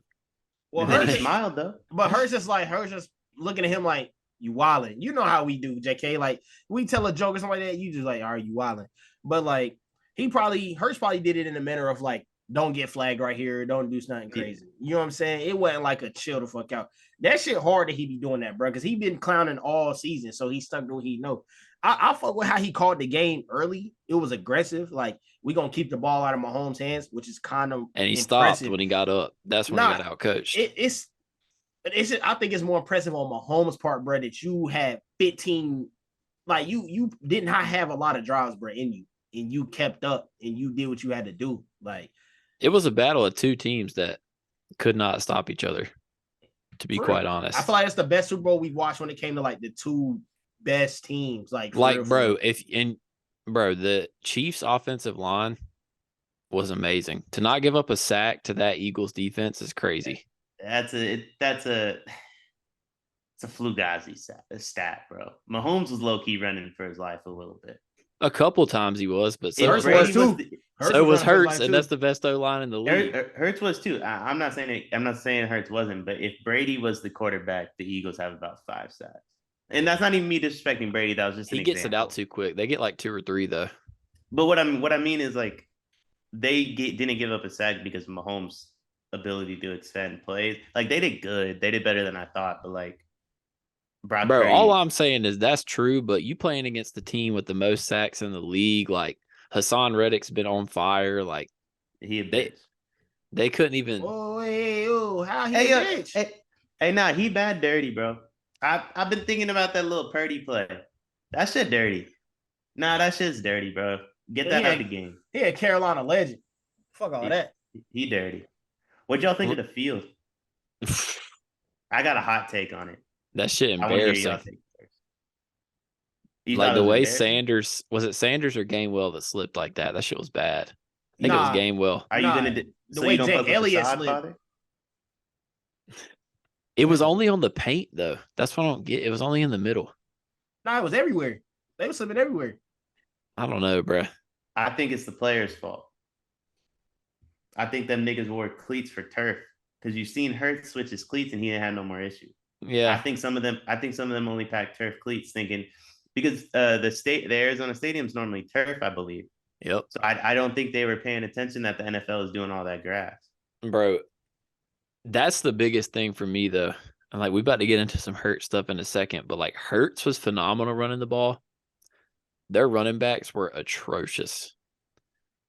Speaker 2: Well,
Speaker 3: Hurts smiled, though.
Speaker 2: But Hurts just looking at him like, you wildin'. You know how we do, JK. Like, we tell a joke or something like that, you just like, are you wildin'? But, like, Hurts probably did it in the manner of, like, don't get flagged right here. Don't do something crazy. You know what I'm saying? It wasn't like a chill the fuck out. That shit hard that he be doing that, bro, because he been clowning all season, so he stuck to what he know. I fuck with how he called the game early. It was aggressive. Like, we gonna keep the ball out of Mahomes' hands, which is kind of
Speaker 1: and he
Speaker 2: impressive.
Speaker 1: Stopped when he got up. That's when he got out coached.
Speaker 2: I think it's more impressive on Mahomes' part, bro, that you had 15. Like, you did not have a lot of drives, bro, in you, and you kept up and you did what you had to do. Like,
Speaker 1: it was a battle of two teams that could not stop each other, to be quite honest.
Speaker 2: I feel like it's the best Super Bowl we've watched when it came to, like, the two best teams. Like,
Speaker 1: bro, the Chiefs' offensive line was amazing. To not give up a sack to that Eagles defense is crazy.
Speaker 3: It's a Fugazi stat, bro. Mahomes was low-key running for his life a little bit.
Speaker 1: A couple times he was, but
Speaker 2: so was too.
Speaker 1: So was Hurts, and that's the best O-line in the league.
Speaker 3: Hurts was too. I'm not saying Hurts wasn't, but if Brady was the quarterback, the Eagles have about 5 sacks. And that's not even me disrespecting Brady. That was just
Speaker 1: he gets it out too quick. They get like 2 or 3 though.
Speaker 3: But what I mean is, like, they didn't give up a sack because of Mahomes' ability to extend plays. Like, they did good. They did better than I thought. But, like,
Speaker 1: bro, all I'm saying is that's true. But you playing against the team with the most sacks in the league, like Hassan Reddick's been on fire. Like, they couldn't even.
Speaker 2: How he bitch?
Speaker 3: Nah, he bad dirty, bro. I've been thinking about that little Purdy play. That shit dirty. Nah, that shit's dirty, bro. Get that out of the game.
Speaker 2: He a Carolina legend. Fuck all that.
Speaker 3: He dirty. What y'all think of the field? I got a hot take on it.
Speaker 1: That shit embarrassing. Like the way Sanders or Gainwell that slipped like that. That shit was bad. I think it was Gainwell.
Speaker 3: Are you gonna
Speaker 2: the way Jake Elliott slipped?
Speaker 1: It was only on the paint though. That's what I don't get. It was only in the middle.
Speaker 2: Nah, it was everywhere. They were slipping everywhere.
Speaker 1: I don't know, bro.
Speaker 3: I think it's the players' fault. I think them niggas wore cleats for turf because you've seen Hurts switch his cleats and he didn't have no more issue.
Speaker 1: Yeah,
Speaker 3: I think some of them only packed turf cleats thinking because the Arizona Stadium's normally turf, I believe.
Speaker 1: Yep.
Speaker 3: So I don't think they were paying attention that the NFL is doing all that grass.
Speaker 1: Bro, that's the biggest thing for me though. And like, we about to get into some Hurts stuff in a second, but like, Hurts was phenomenal running the ball. Their running backs were atrocious.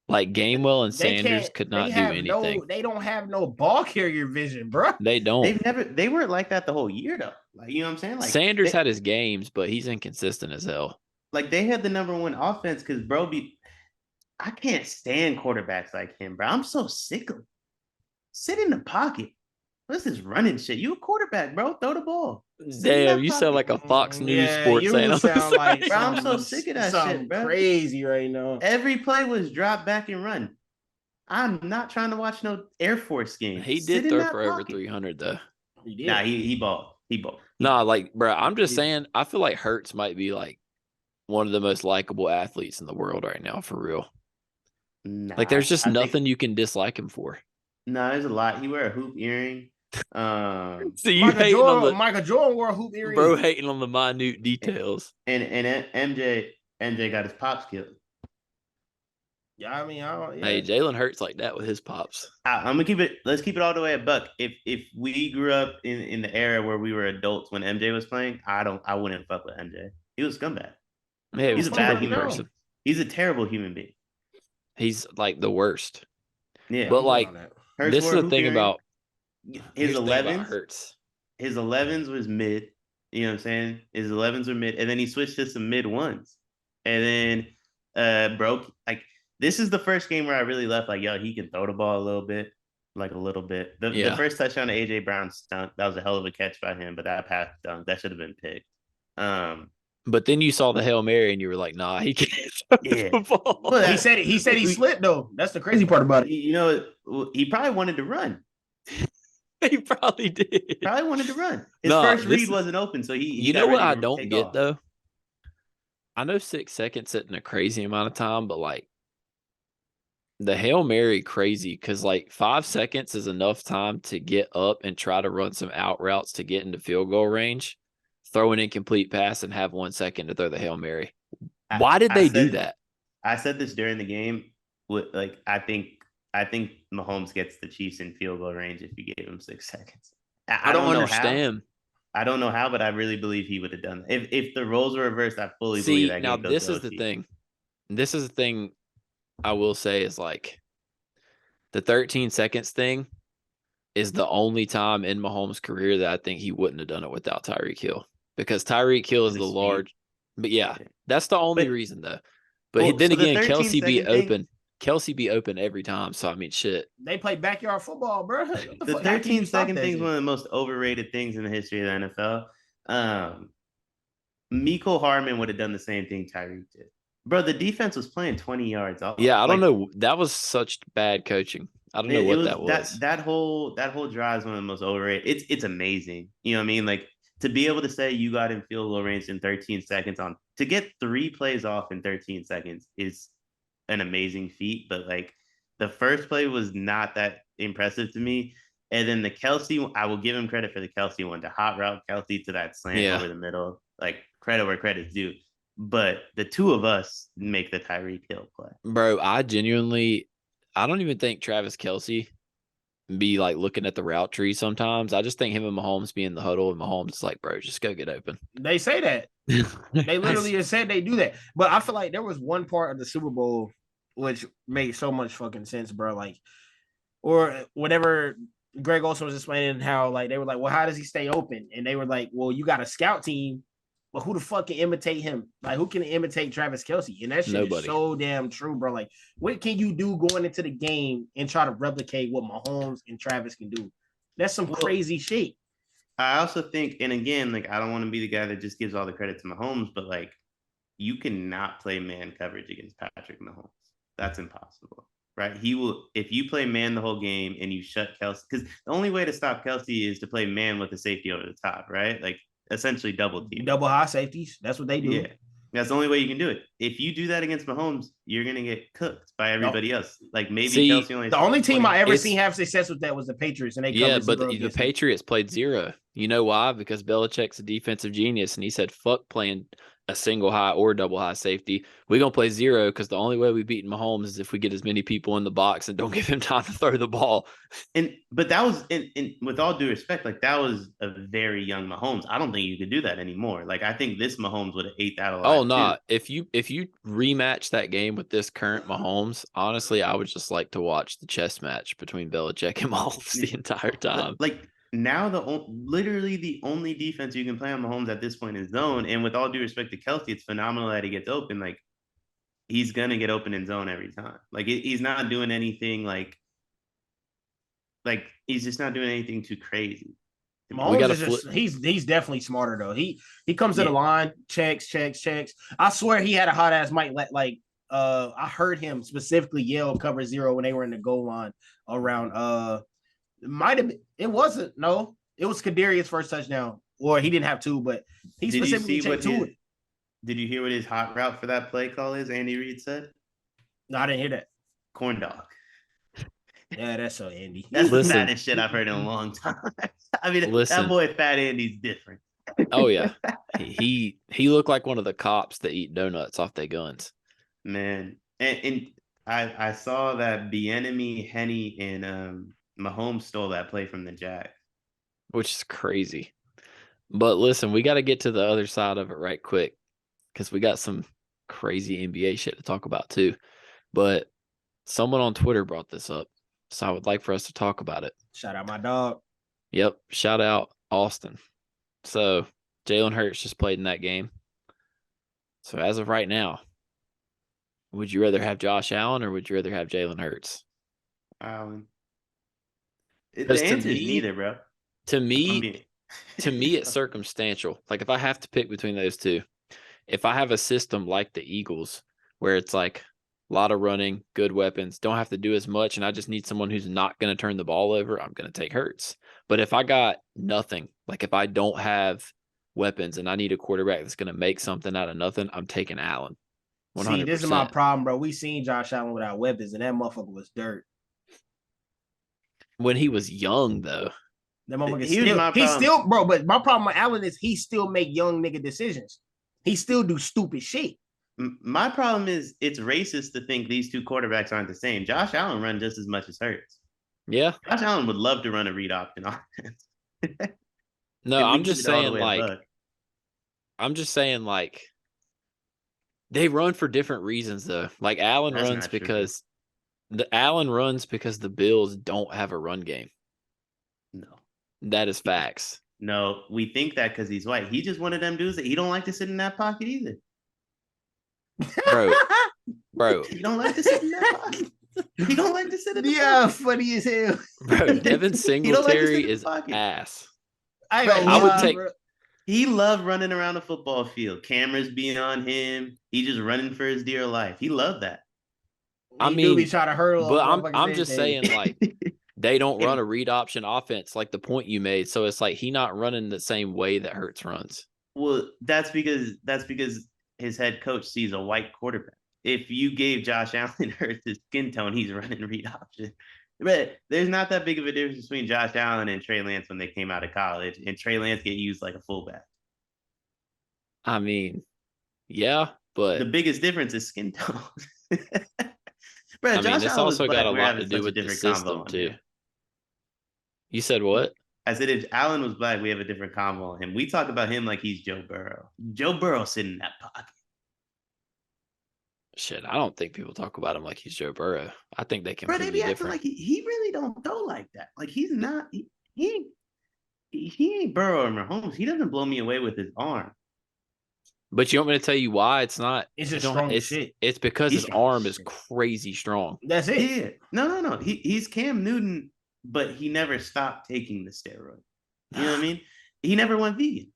Speaker 1: Like, Gainwell and Sanders could not do anything.
Speaker 2: They don't have no ball carrier vision, bro.
Speaker 1: They don't.
Speaker 3: They weren't like that the whole year though. Like, you know what I'm saying? Like,
Speaker 1: Sanders had his games, but he's inconsistent as hell.
Speaker 3: Like, they had the number 1 offense because I can't stand quarterbacks like him, bro. I'm so sick of him. Sit in the pocket. What's this running shit? You a quarterback, bro. Throw the ball.
Speaker 1: Damn, you sound like a Fox News sports
Speaker 2: you
Speaker 1: analyst.
Speaker 2: sound like
Speaker 3: Bro, I'm so sick of that
Speaker 2: something
Speaker 3: shit, bro.
Speaker 2: crazy right now.
Speaker 3: Every play was drop back and run. I'm not trying to watch no Air Force game.
Speaker 1: He did throw for over 300 though.
Speaker 2: He did.
Speaker 3: Nah, he balled. He balled.
Speaker 1: Nah, like, bro, I'm just saying, I feel like Hurts might be like one of the most likable athletes in the world right now, for real.
Speaker 3: Nah,
Speaker 1: Like, there's just nothing you can dislike him for.
Speaker 3: No, there's a lot. He wear a hoop earring.
Speaker 1: So you hating on the
Speaker 2: Michael Jordan wore a hoop earring.
Speaker 1: bro, hating on the minute details.
Speaker 3: And MJ got his pops killed.
Speaker 2: Yeah, I mean,
Speaker 1: Hey, Jalen Hurts like that with his pops.
Speaker 3: I'm gonna keep it. Let's keep it all the way a buck. If we grew up in the era where we were adults when MJ was playing, I wouldn't fuck with MJ. He was a scumbag.
Speaker 1: Yeah,
Speaker 3: He's a bad human
Speaker 1: person.
Speaker 3: He's a terrible human being.
Speaker 1: He's like the worst.
Speaker 3: Yeah,
Speaker 1: but like this is the thing about
Speaker 3: his 11s.
Speaker 1: Hurts.
Speaker 3: His 11s was mid. You know what I'm saying? His 11s were mid, and then he switched to some mid ones, and then broke. Like, this is the first game where I really left like, yo, he can throw the ball a little bit. The first touchdown to AJ Brown stunk. That was a hell of a catch by him, but that pass stunk. That should have been picked.
Speaker 1: But then you saw the Hail Mary and you were like, nah, he can't throw the ball.
Speaker 2: But he said he slipped though. That's the crazy part about it.
Speaker 3: You know, he probably wanted to run.
Speaker 1: He probably did.
Speaker 3: Probably wanted to run. His first read wasn't open, so he
Speaker 1: you know what I don't get though? I know 6 seconds isn't a crazy amount of time, but like the Hail Mary crazy because like 5 seconds is enough time to get up and try to run some out routes to get into field goal range, throw an incomplete pass, and have 1 second to throw the Hail Mary. Why did they do that?
Speaker 3: I said this during the game. Like, I think Mahomes gets the Chiefs in field goal range if you gave him 6 seconds.
Speaker 1: I don't understand.
Speaker 3: I don't know how, but I really believe he would have done that. If the roles were reversed, I fully believe that.
Speaker 1: Now this is the thing. This is the thing I will say is like the 13 seconds thing is the only time in Mahomes' career that I think he wouldn't have done it without Tyreek Hill. Because Tyreek Hill is the large, but yeah, that's the only reason though. But then again, Kelsey be open every time. So I mean, shit.
Speaker 2: They play backyard football, bro.
Speaker 3: The 13-second thing is one of the most overrated things in the history of the NFL. Miko Hardman would have done the same thing Tyreek did. Bro, the defense was playing 20 yards off.
Speaker 1: Yeah, I don't know. That was such bad coaching. I don't know what that was.
Speaker 3: That whole drive is one of the most overrated. It's amazing. You know what I mean? Like, to be able to say you got in field goal range in 13 seconds to get 3 plays off in 13 seconds is an amazing feat. But like, the first play was not that impressive to me. And then the Kelsey, I will give him credit for the Kelsey one, the hot route Kelsey to that slant over the middle. Like, credit where credit's due. But the two of us make the Tyreek Hill play.
Speaker 1: Bro, I don't even think Travis Kelsey be like looking at the route tree sometimes. I just think him and Mahomes be in the huddle, and Mahomes is like, bro, just go get open.
Speaker 2: They say that. They literally just said they do that. But I feel like there was one part of the Super Bowl which made so much fucking sense, bro. Like, or whatever Greg Olson was explaining how like they were like, well, how does he stay open? And they were like, well, you got a scout team. But who the fuck can imitate him? Like, who can imitate Travis Kelsey? And that shit is so damn true, bro. Like, what can you do going into the game and try to replicate what Mahomes and Travis can do? That's some crazy shit.
Speaker 3: I also think, and again, like, I don't want to be the guy that just gives all the credit to Mahomes, but like, you cannot play man coverage against Patrick Mahomes. That's impossible, right? He will, if you play man the whole game and you shut Kelsey, because the only way to stop Kelsey is to play man with a safety over the top, right? Like, essentially double team.
Speaker 2: Double high safeties. That's what they do.
Speaker 3: Yeah. That's the only way you can do it. If you do that against Mahomes, you're going to get cooked by everybody else. Like, maybe Kelsey only.
Speaker 2: The only team I ever seen have success with that was the Patriots. And they
Speaker 1: but the Patriots played zero. You know why? Because Belichick's a defensive genius, and he said, fuck playing a single high or double high safety. We're going to play zero because the only way we beat Mahomes is if we get as many people in the box and don't give him time to throw the ball.
Speaker 3: But that was, and with all due respect, like, that was a very young Mahomes. I don't think you could do that anymore. Like, I think this Mahomes would have ate that a lot.
Speaker 1: Oh, no. If you rematch that game with this current Mahomes, honestly, I would just like to watch the chess match between Belichick and Mahomes the entire time.
Speaker 3: Like, now literally the only defense you can play on Mahomes at this point is zone. And with all due respect to Kelsey, it's phenomenal that he gets open. Like, he's gonna get open in zone every time. Like, he's not doing anything like Like he's just not doing anything too crazy.
Speaker 2: Mahomes
Speaker 1: gotta
Speaker 2: is just he's definitely smarter though. He comes to the line, checks. I swear he had a hot ass mic like I heard him specifically yell cover 0 when they were in the goal line around it might have been it wasn't no, it was Kadarius' first touchdown. Or he didn't have two, but he specifically checked two.
Speaker 3: Did you hear what his hot route for that play call is? Andy Reid said.
Speaker 2: No, I didn't hear that.
Speaker 3: Corn dog.
Speaker 2: Yeah, that's so Andy.
Speaker 3: That's the fattest shit I've heard in a long time. I mean, that boy Fat Andy's different.
Speaker 1: Oh yeah, he looked like one of the cops that eat donuts off their guns.
Speaker 3: Man, and I saw that Bieniemy, Henny, and Mahomes stole that play from the Jags,
Speaker 1: which is crazy. But listen, we got to get to the other side of it right quick because we got some crazy NBA shit to talk about too. But someone on Twitter brought this up, so I would like for us to talk about it.
Speaker 2: Shout out my dog.
Speaker 1: Yep, shout out Austin. So Jalen Hurts just played in that game. So as of right now, would you rather have Josh Allen or would you rather have Jalen Hurts?
Speaker 3: Allen. The answer is neither, bro.
Speaker 1: To me, it's circumstantial. Like if I have to pick between those two, if I have a system like the Eagles where it's like a lot of running, good weapons, don't have to do as much, and I just need someone who's not going to turn the ball over, I'm going to take Hurts. But if I got nothing, like if I don't have weapons and I need a quarterback that's going to make something out of nothing, I'm taking Allen. 100%.
Speaker 2: See, this is my problem, bro. We seen Josh Allen without weapons, and that motherfucker was dirt.
Speaker 1: When he was young, though.
Speaker 2: That motherfucker he's still, bro, but my problem with Allen is he still make young nigga decisions. He still do stupid shit.
Speaker 3: My problem is it's racist to think these two quarterbacks aren't the same. Josh Allen run just as much as Hurts.
Speaker 1: Yeah.
Speaker 3: Josh Allen would love to run a read option offense.
Speaker 1: No, I'm just saying like they run for different reasons though. Like Allen runs because the Bills don't have a run game.
Speaker 3: No.
Speaker 1: That is facts.
Speaker 3: No, we think that because he's white. He just one of them dudes that he don't like to sit in that pocket either.
Speaker 1: Bro.
Speaker 3: He don't like to sit in that pocket. He don't like to sit in the
Speaker 2: pocket. Funny as hell.
Speaker 1: Bro, Devin Singletary is ass.
Speaker 3: I would take. Bro. He loved running around the football field. Cameras being on him. He just running for his dear life. He loved that.
Speaker 1: I mean,
Speaker 2: he try to hurdle.
Speaker 1: But I'm just saying, like, they don't run a read option offense, like the point you made. So it's like he not running the same way that Hurts runs.
Speaker 3: Well, that's because his head coach sees a white quarterback. If you gave Josh Allen Hurts his skin tone, he's running read option. But there's not that big of a difference between Josh Allen and Trey Lance when they came out of college, and Trey Lance get used like a fullback.
Speaker 1: I mean, yeah, but
Speaker 3: the biggest difference is skin tone. Bro,
Speaker 1: I mean, this also got a lot to do with the system too. You said what?
Speaker 3: I said if Allen was black, we have a different combo on him. We talk about him like he's Joe Burrow. Joe Burrow sitting in that pocket.
Speaker 1: Shit, I don't think people talk about him like he's Joe Burrow. I think they can.
Speaker 3: Bro, they be acting like he really don't throw like that. Like he's not. He ain't Burrow or Mahomes. He doesn't blow me away with his arm.
Speaker 1: But you want me to tell you why it's not?
Speaker 2: It's just strong as shit.
Speaker 1: It's because his arm is crazy strong.
Speaker 2: That's it.
Speaker 3: Yeah. No. He's Cam Newton, but he never stopped taking the steroid. You know what I mean? He never went vegan.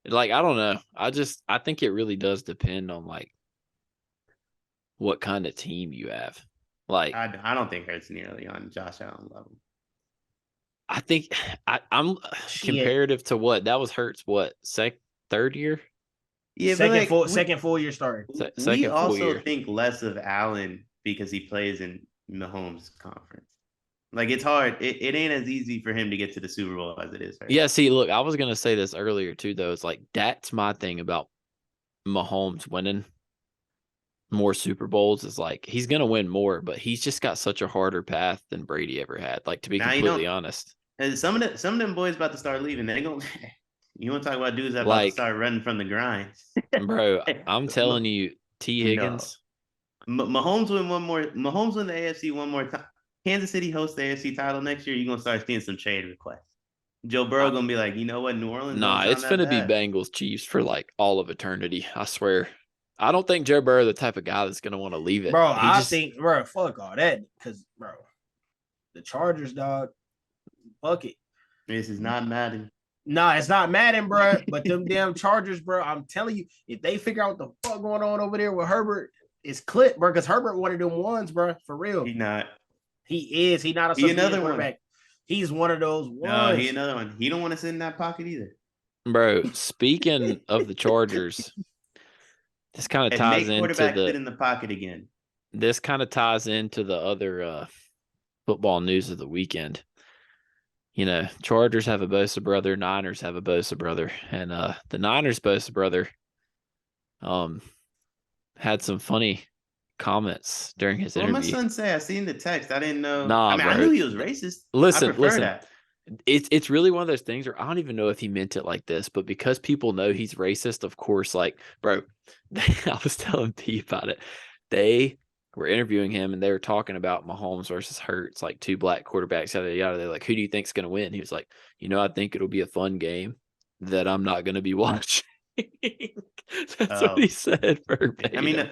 Speaker 1: Like, I don't know. I think it really does depend on like what kind of team you have. Like,
Speaker 3: I don't think Hurts nearly on Josh Allen level.
Speaker 1: I think I'm comparative to what that was Hurts. What third year?
Speaker 2: Yeah, second full year starting.
Speaker 3: We also think less of Allen because he plays in Mahomes' conference. Like it's hard. It ain't as easy for him to get to the Super Bowl as it is. Right?
Speaker 1: Yeah. See, look, I was gonna say this earlier too. Though it's like that's my thing about Mahomes winning more Super Bowls is like he's gonna win more, but he's just got such a harder path than Brady ever had. Like to be completely honest,
Speaker 3: and some of them boys about to start leaving. They gonna. You want to talk about dudes that about to start running from the grind,
Speaker 1: bro? I'm telling you, T. Higgins.
Speaker 3: No. Mahomes win one more. Mahomes win the AFC one more time. Kansas City hosts the AFC title next year. You're gonna start seeing some trade requests. Joe Burrow gonna be like, you know what, New Orleans.
Speaker 1: Nah, it's gonna be Bengals Chiefs for like all of eternity. I swear. I don't think Joe Burrow the type of guy that's gonna want to leave it.
Speaker 2: Bro, I think, bro, fuck all that, because, bro, The Chargers, dog. Fuck it.
Speaker 3: This is not Madden.
Speaker 2: Nah, it's not Madden, bro. But them damn Chargers, bro. I'm telling you, if they figure out what the fuck going on over there with Herbert, it's clip, bro. Because Herbert one of them ones, bro. For real.
Speaker 3: He not.
Speaker 2: He is. He not a
Speaker 3: He another
Speaker 2: quarterback. He's one of those ones.
Speaker 3: No, he another one. He don't want to sit in that pocket either.
Speaker 1: Bro, speaking of the Chargers, this kind of ties
Speaker 3: make
Speaker 1: into
Speaker 3: quarterback sit in the pocket again.
Speaker 1: This kind of ties into the other football news of the weekend. You know, Chargers have a Bosa brother, Niners have a Bosa brother, and the Niners Bosa brother had some funny comments during his interview.
Speaker 3: What my son say? I seen the text. I didn't know.
Speaker 1: Nah,
Speaker 3: I knew he was racist.
Speaker 1: Listen.
Speaker 3: That.
Speaker 1: It's really one of those things where I don't even know if he meant it like this, but because people know he's racist, of course, like, bro, I was telling P about it. They were interviewing him and they were talking about Mahomes versus Hurts, like two black quarterbacks, yada, yada. They're like, who do you think's going to win? He was like, I think it'll be a fun game that I'm not going to be watching. That's what he said verbatim.
Speaker 3: I mean,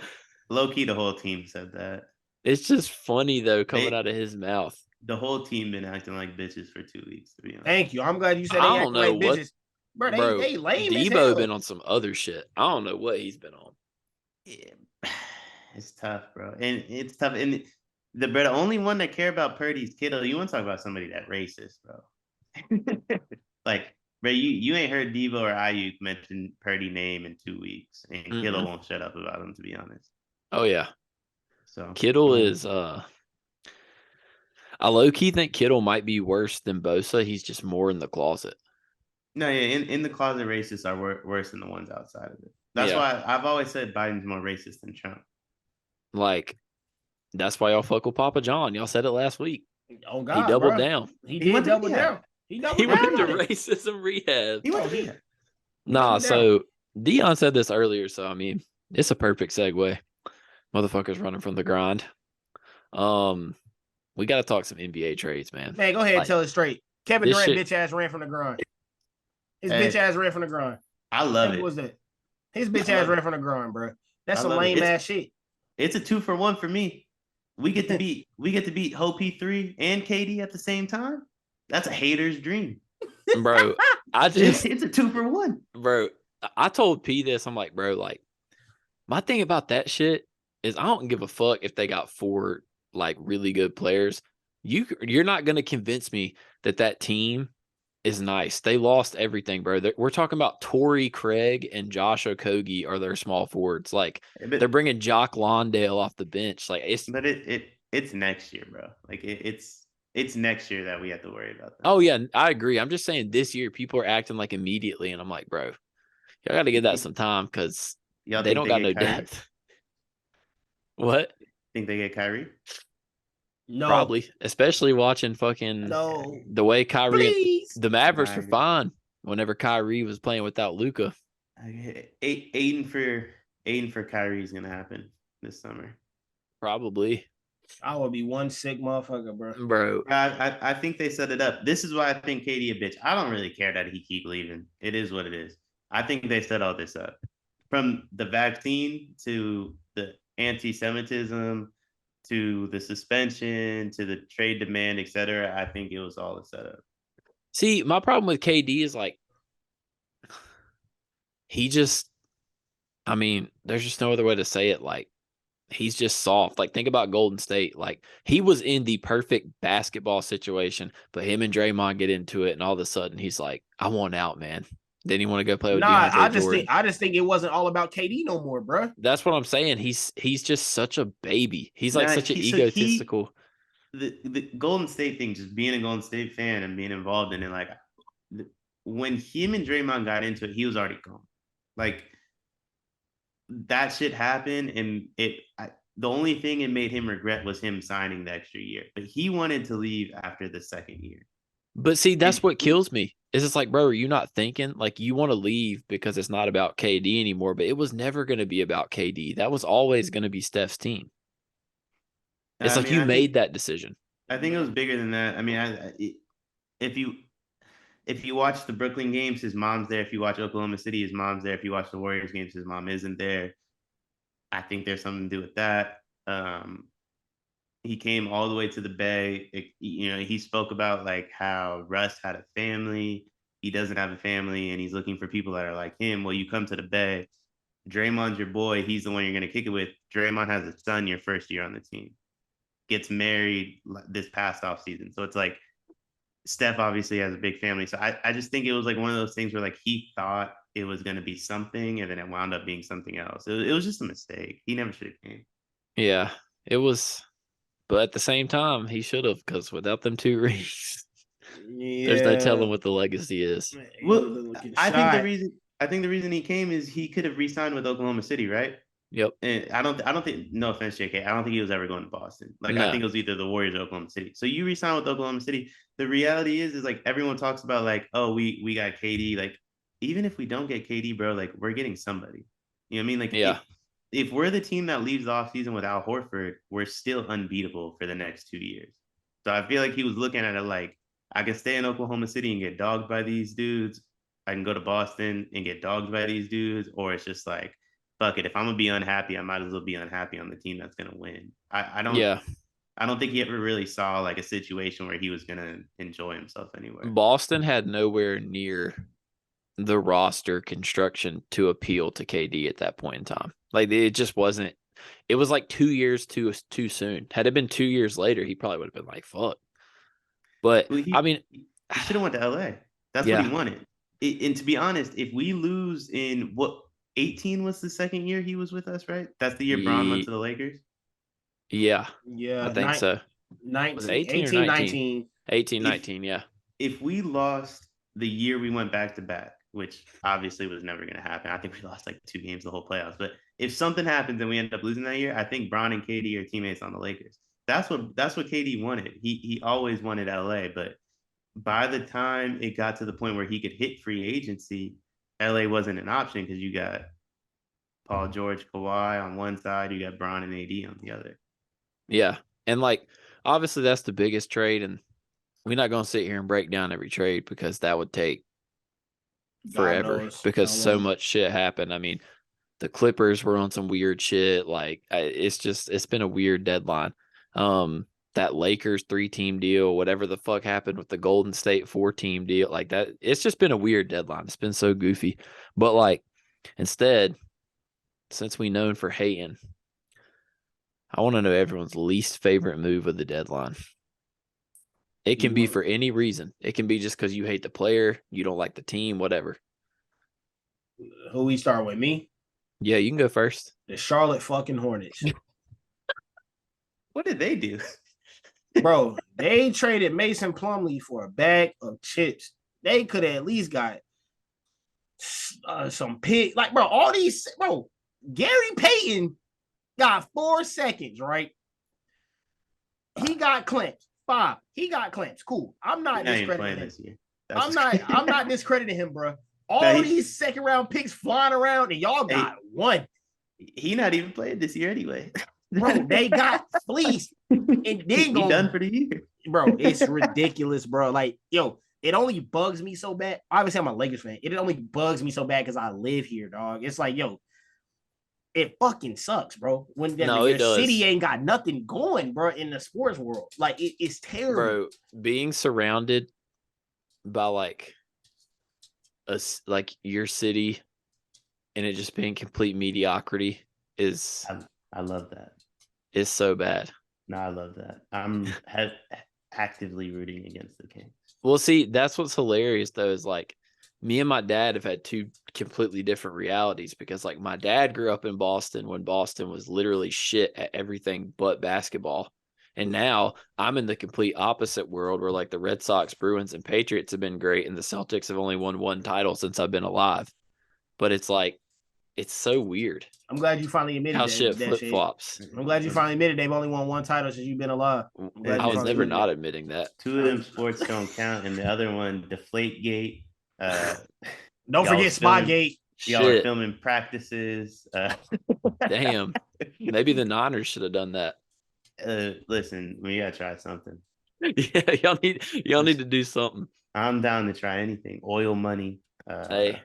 Speaker 3: low key, the whole team said that.
Speaker 1: It's just funny, though, coming out of his mouth.
Speaker 3: The whole team been acting like bitches for 2 weeks, to be honest.
Speaker 2: Thank you. I'm glad you said they act like bitches. Bro, they lame as hell.
Speaker 1: Debo been on some other shit. I don't know what he's been on.
Speaker 3: Yeah. It's tough, bro. And it's tough. And the only one that care about Purdy's Kittle. You want to talk about somebody that racist, bro. Like, bro, you ain't heard Debo or Ayuk mention Purdy name in 2 weeks. And Kittle won't shut up about him, to be honest.
Speaker 1: Oh, yeah.
Speaker 3: So
Speaker 1: Kittle is I low-key think Kittle might be worse than Bosa. He's just more in the closet.
Speaker 3: No, yeah, in the closet, racists are worse than the ones outside of it. That's why I've always said Biden's more racist than Trump.
Speaker 1: Like, that's why y'all fuck with Papa John. Y'all said it last week.
Speaker 2: Oh, God,
Speaker 1: he doubled down.
Speaker 2: He did double down. He went
Speaker 1: to racism rehab.
Speaker 3: He went to rehab.
Speaker 1: Nah, so Deion said this earlier, so, I mean, it's a perfect segue. Motherfuckers running from the grind. We got to talk some NBA trades, man.
Speaker 2: Man, go ahead and tell it straight. Kevin Durant bitch ass ran from the grind. His bitch ass ran from the grind.
Speaker 3: I love it.
Speaker 2: What was that? His bitch ass ran from the grind, bro. That's some lame ass shit.
Speaker 3: It's a 2-for-1 for me. We get to beat Ho P3 and KD at the same time. That's a hater's dream,
Speaker 1: bro. It's
Speaker 3: a 2-for-1,
Speaker 1: bro. I told P this. I'm like, bro, like, my thing about that shit is I don't give a fuck if they got 4 like really good players. You're not going to convince me that team is nice. They lost everything, bro. We're talking about Torrey Craig and Josh Okogie are their small forwards. Like, they're bringing Jock Londale off the bench. Like,
Speaker 3: it's next year, bro. Like, it's next year that we have to worry about that.
Speaker 1: Oh yeah, I agree. I'm just saying this year people are acting like immediately, and I'm like, bro, y'all got to give that some time because they don't got no depth. What?
Speaker 3: Think they get Kyrie?
Speaker 2: No,
Speaker 1: probably, especially watching fucking the way Kyrie. The Mavericks were fine whenever Kyrie was playing without Luka.
Speaker 3: Aiden for Kyrie is gonna happen this summer.
Speaker 1: Probably.
Speaker 2: I would be one sick motherfucker,
Speaker 1: bro.
Speaker 3: I think they set it up. This is why I think KD a bitch. I don't really care that he keep leaving. It is what it is. I think they set all this up, from the vaccine to the anti-Semitism to the suspension to the trade demand, etc. I think it was all a setup.
Speaker 1: See, my problem with KD is like there's just no other way to say it. Like, he's just soft. Like, think about Golden State. Like, he was in the perfect basketball situation, but him and Draymond get into it, and all of a sudden he's like, I want out, man. Then he want to go play with DeAndre
Speaker 2: I just think it wasn't all about KD no more, bro.
Speaker 1: That's what I'm saying. He's just such a baby. He's like such an egotistical.
Speaker 3: The Golden State thing, just being a Golden State fan and being involved in it, like, when him and Draymond got into it, he was already gone. Like, that shit happened, and the only thing it made him regret was him signing the extra year. But he wanted to leave after the second year.
Speaker 1: But see, that's what kills me. Is it's like, bro, are you not thinking? Like, you want to leave because it's not about KD anymore, but it was never going to be about KD. That was always going to be Steph's team. It's you made that decision.
Speaker 3: I think it was bigger than that. I mean, if you watch the Brooklyn games, his mom's there. If you watch Oklahoma City, his mom's there. If you watch the Warriors games, his mom isn't there. I think there's something to do with that. He came all the way to the Bay. He spoke about like how Russ had a family. He doesn't have a family, and he's looking for people that are like him. Well, you come to the Bay. Draymond's your boy. He's the one you're going to kick it with. Draymond has a son your first year on the team. Gets married this past off season. So it's like Steph obviously has a big family. So I just think it was like one of those things where like he thought it was going to be something and then it wound up being something else. It was just a mistake. He never should have came.
Speaker 1: Yeah, it was. But at the same time, he should have, because without them 2 rings, there's no telling what the legacy is.
Speaker 3: Well, I think the reason he came is he could have re-signed with Oklahoma City, right?
Speaker 1: Yep.
Speaker 3: And I don't think, no offense, JK, I don't think he was ever going to Boston. Like,
Speaker 1: No.
Speaker 3: I think it was either the Warriors or Oklahoma City. So you re-sign with Oklahoma City. The reality is like everyone talks about like, oh, we got KD. Like, even if we don't get KD, bro, like we're getting somebody. You know what I mean? Like,
Speaker 1: Yeah.
Speaker 3: if we're the team that leaves the offseason with Al Horford, we're still unbeatable for the next 2 years. So I feel like he was looking at it like, I can stay in Oklahoma City and get dogged by these dudes. I can go to Boston and get dogged by these dudes. Or it's just like, fuck it. If I'm going to be unhappy, I might as well be unhappy on the team that's going to win. I don't think he ever really saw like a situation where he was going to enjoy himself anywhere.
Speaker 1: Boston had nowhere near the roster construction to appeal to KD at that point in time. Like, it just wasn't. It was like 2 years too soon. Had it been 2 years later, he probably would have been like, fuck. But,
Speaker 3: Well,
Speaker 1: I mean,
Speaker 3: he should have went to LA. That's what he wanted. And to be honest, if we lose in 18 was the second year he was with us, right? That's the year Bron went to the Lakers.
Speaker 1: Yeah.
Speaker 2: Yeah.
Speaker 1: I think so.
Speaker 2: 19,
Speaker 1: Was it 18
Speaker 2: or 19?
Speaker 1: 18, 19, yeah.
Speaker 3: If we lost the year we went back to back, which obviously was never going to happen. I think we lost like 2 games the whole playoffs. But if something happens and we end up losing that year, I think Bron and KD are teammates on the Lakers. That's what KD wanted. He always wanted LA, but by the time it got to the point where he could hit free agency, LA wasn't an option because you got Paul George, Kawhi on one side, you got Bron and AD on the other.
Speaker 1: Yeah. And like, obviously that's the biggest trade, and we're not going to sit here and break down every trade because that would take forever because so much shit happened. I mean, the Clippers were on some weird shit. Like, it's been a weird deadline. That Lakers 3-team deal, whatever the fuck happened with the Golden State 4-team deal, like that, it's just been a weird deadline. It's been so goofy. But like, instead, since we known for hating, I want to know everyone's least favorite move of the deadline. It can be for any reason. It can be just because you hate the player, you don't like the team, whatever.
Speaker 2: Who we start with? Me?
Speaker 1: Yeah, you can go first.
Speaker 2: The Charlotte fucking Hornets.
Speaker 3: What did they do?
Speaker 2: Bro, they traded Mason Plumlee for a bag of chips. They could have at least got some pig. Like, bro, all these, bro, Gary Payton got 4 seconds, right? He got clamps. 5. He got clamps. Cool. I'm not discrediting him. This year. I'm not discrediting him, bro. All these second round picks flying around, and y'all got one.
Speaker 3: He not even playing this year anyway.
Speaker 2: Bro, they got fleeced. And then
Speaker 3: done for the year.
Speaker 2: Bro, it's ridiculous, bro. Like, yo, it only bugs me so bad. Obviously, I'm a Lakers fan. It only bugs me so bad because I live here, dog. It's like, yo, it fucking sucks, bro. When your city ain't got nothing going, bro, in the sports world. Like, it's terrible.
Speaker 1: Bro, being surrounded by like your city and it just being complete mediocrity is
Speaker 3: I love that.
Speaker 1: It's so bad.
Speaker 3: No, I love that. I'm actively rooting against the Kings.
Speaker 1: Well, see, that's what's hilarious though, is like me and my dad have had 2 completely different realities because like my dad grew up in Boston when Boston was literally shit at everything but basketball. And now I'm in the complete opposite world where like the Red Sox, Bruins, and Patriots have been great and the Celtics have only won 1 title since I've been alive. But it's like, it's so weird.
Speaker 2: I'm glad you finally admitted
Speaker 1: how shit flip-flops.
Speaker 2: I'm glad you finally admitted they've only won 1 title since you've been alive.
Speaker 1: I was never not admitting that.
Speaker 3: 2 of them sports don't count, and the other one, Deflategate.
Speaker 2: Don't forget Spygate.
Speaker 3: Y'all are filming practices.
Speaker 1: Damn. Maybe the Niners should have done that.
Speaker 3: Listen, we gotta try something.
Speaker 1: Yeah, y'all need to do something.
Speaker 3: I'm down to try anything. Oil money.
Speaker 1: Hey,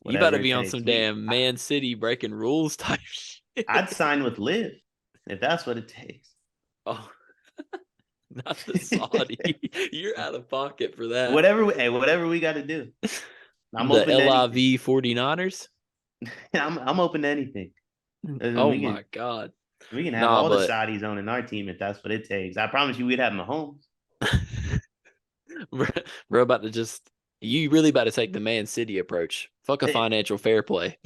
Speaker 1: you better be on some damn Man City breaking rules type shit.
Speaker 3: I'd sign with Liv if that's what it takes.
Speaker 1: Oh, Not the Saudi. You're out of pocket for that.
Speaker 3: Whatever we got to do. I'm
Speaker 1: the
Speaker 3: open to anything.
Speaker 1: LIV 49ers.
Speaker 3: I'm open to anything.
Speaker 1: Oh my God.
Speaker 3: We can have all the Saudis owning our team if that's what it takes. I promise you, we'd have Mahomes.
Speaker 1: Bro, about to just you really about to take the Man City approach. Fuck a financial fair play.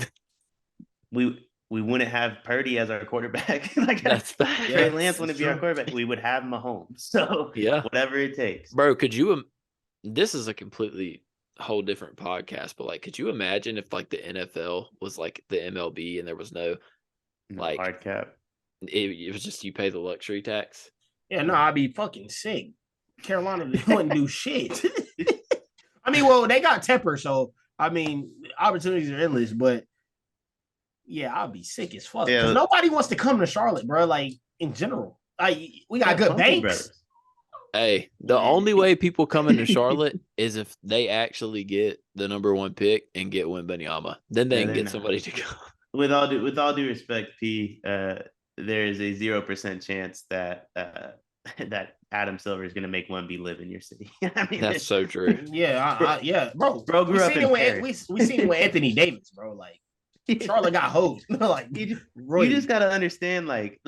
Speaker 3: We wouldn't have Purdy as our quarterback. Like
Speaker 1: that's bad.
Speaker 3: Trey Lance wouldn't be our quarterback. We would have Mahomes. So
Speaker 1: yeah,
Speaker 3: whatever it takes.
Speaker 1: Bro, could you? This is a completely whole different podcast, but like, could you imagine if like the NFL was like the MLB and there was no like
Speaker 3: hard cap?
Speaker 1: It was just you pay the luxury tax.
Speaker 2: Yeah, no, I'd be fucking sick. Carolina wouldn't do shit. I mean, well, they got Tepper, so I mean, opportunities are endless. But yeah, I'll be sick as fuck because nobody wants to come to Charlotte, bro. Like in general, like we got good banks.
Speaker 1: Hey, the only way people come into Charlotte is if they actually get the number 1 pick and get Wembanyama. Then they can get somebody to go.
Speaker 3: With all due respect, P, there is a 0% chance that that Adam Silver is going to make Wemby live in your city. I mean,
Speaker 1: that's so true.
Speaker 2: Yeah, yeah, bro.
Speaker 3: Grew up in Paris.
Speaker 2: We seen it with Anthony Davis, bro. Like Charlotte got hosed. Like
Speaker 3: you just got to understand, like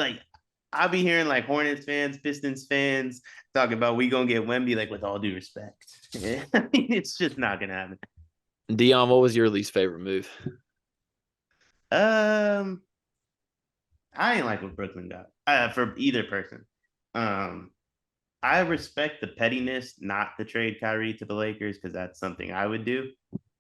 Speaker 3: I'll be hearing like Hornets fans, Pistons fans talking about we gonna get Wemby. Like with all due respect, I mean, it's just not gonna happen.
Speaker 1: Deion, what was your least favorite move?
Speaker 3: I ain't like what Brooklyn got for either person. I respect the pettiness not to trade Kyrie to the Lakers because that's something I would do.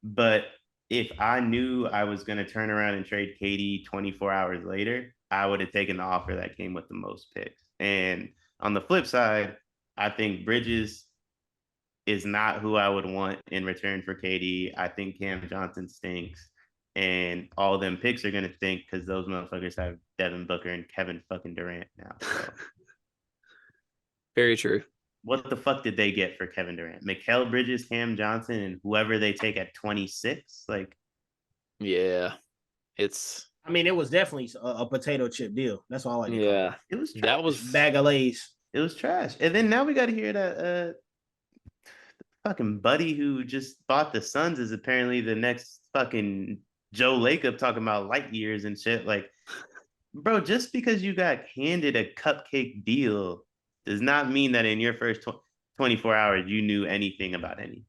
Speaker 3: But if I knew I was going to turn around and trade KD 24 hours later, I would have taken the offer that came with the most picks. And on the flip side, I think Bridges is not who I would want in return for KD. I think Cam Johnson stinks. And all them picks are going to stink because those motherfuckers have Devin Booker and Kevin fucking Durant now. So.
Speaker 1: Very true.
Speaker 3: What the fuck did they get for Kevin Durant? Mikal Bridges, Cam Johnson, and whoever they take at 26? Like,
Speaker 1: yeah, it's.
Speaker 2: I mean, it was definitely a potato chip deal. That's all I like.
Speaker 1: Yeah,
Speaker 3: it was trash.
Speaker 1: That was
Speaker 2: bag of Lays.
Speaker 3: It was trash. And then now we got to hear that the fucking buddy who just bought the Suns is apparently the next fucking Joe Lacob talking about light years and shit. Like, bro, just because you got handed a cupcake deal does not mean that in your first 24 hours you knew anything about anything.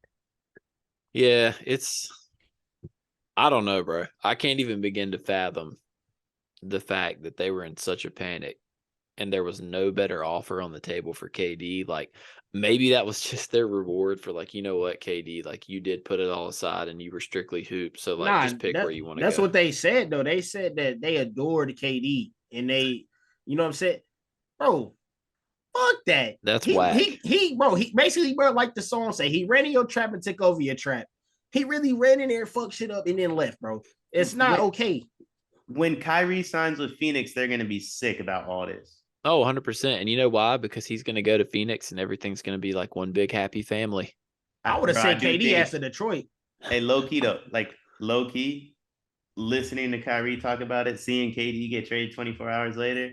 Speaker 1: Yeah, I don't know, bro. I can't even begin to fathom the fact that they were in such a panic and there was no better offer on the table for KD. Like, maybe that was just their reward for, like, you know what, KD, like, you did put it all aside and you were strictly hoops. So, like, just pick where you want to go.
Speaker 2: That's what they said, though. They said that they adored KD and they, you know what I'm saying? Bro, fuck that.
Speaker 1: That's whack.
Speaker 2: He basically, bro, like the song say, he ran in your trap and took over your trap. He really ran in there, fucked shit up, and then left, bro. It's not okay.
Speaker 3: When Kyrie signs with Phoenix, they're going to be sick about all this.
Speaker 1: Oh, 100%. And you know why? Because he's going to go to Phoenix and everything's going to be like one big happy family.
Speaker 2: I would have said KD after Detroit.
Speaker 3: Hey, low-key, though. Like, low-key, listening to Kyrie talk about it, seeing KD get traded 24 hours later,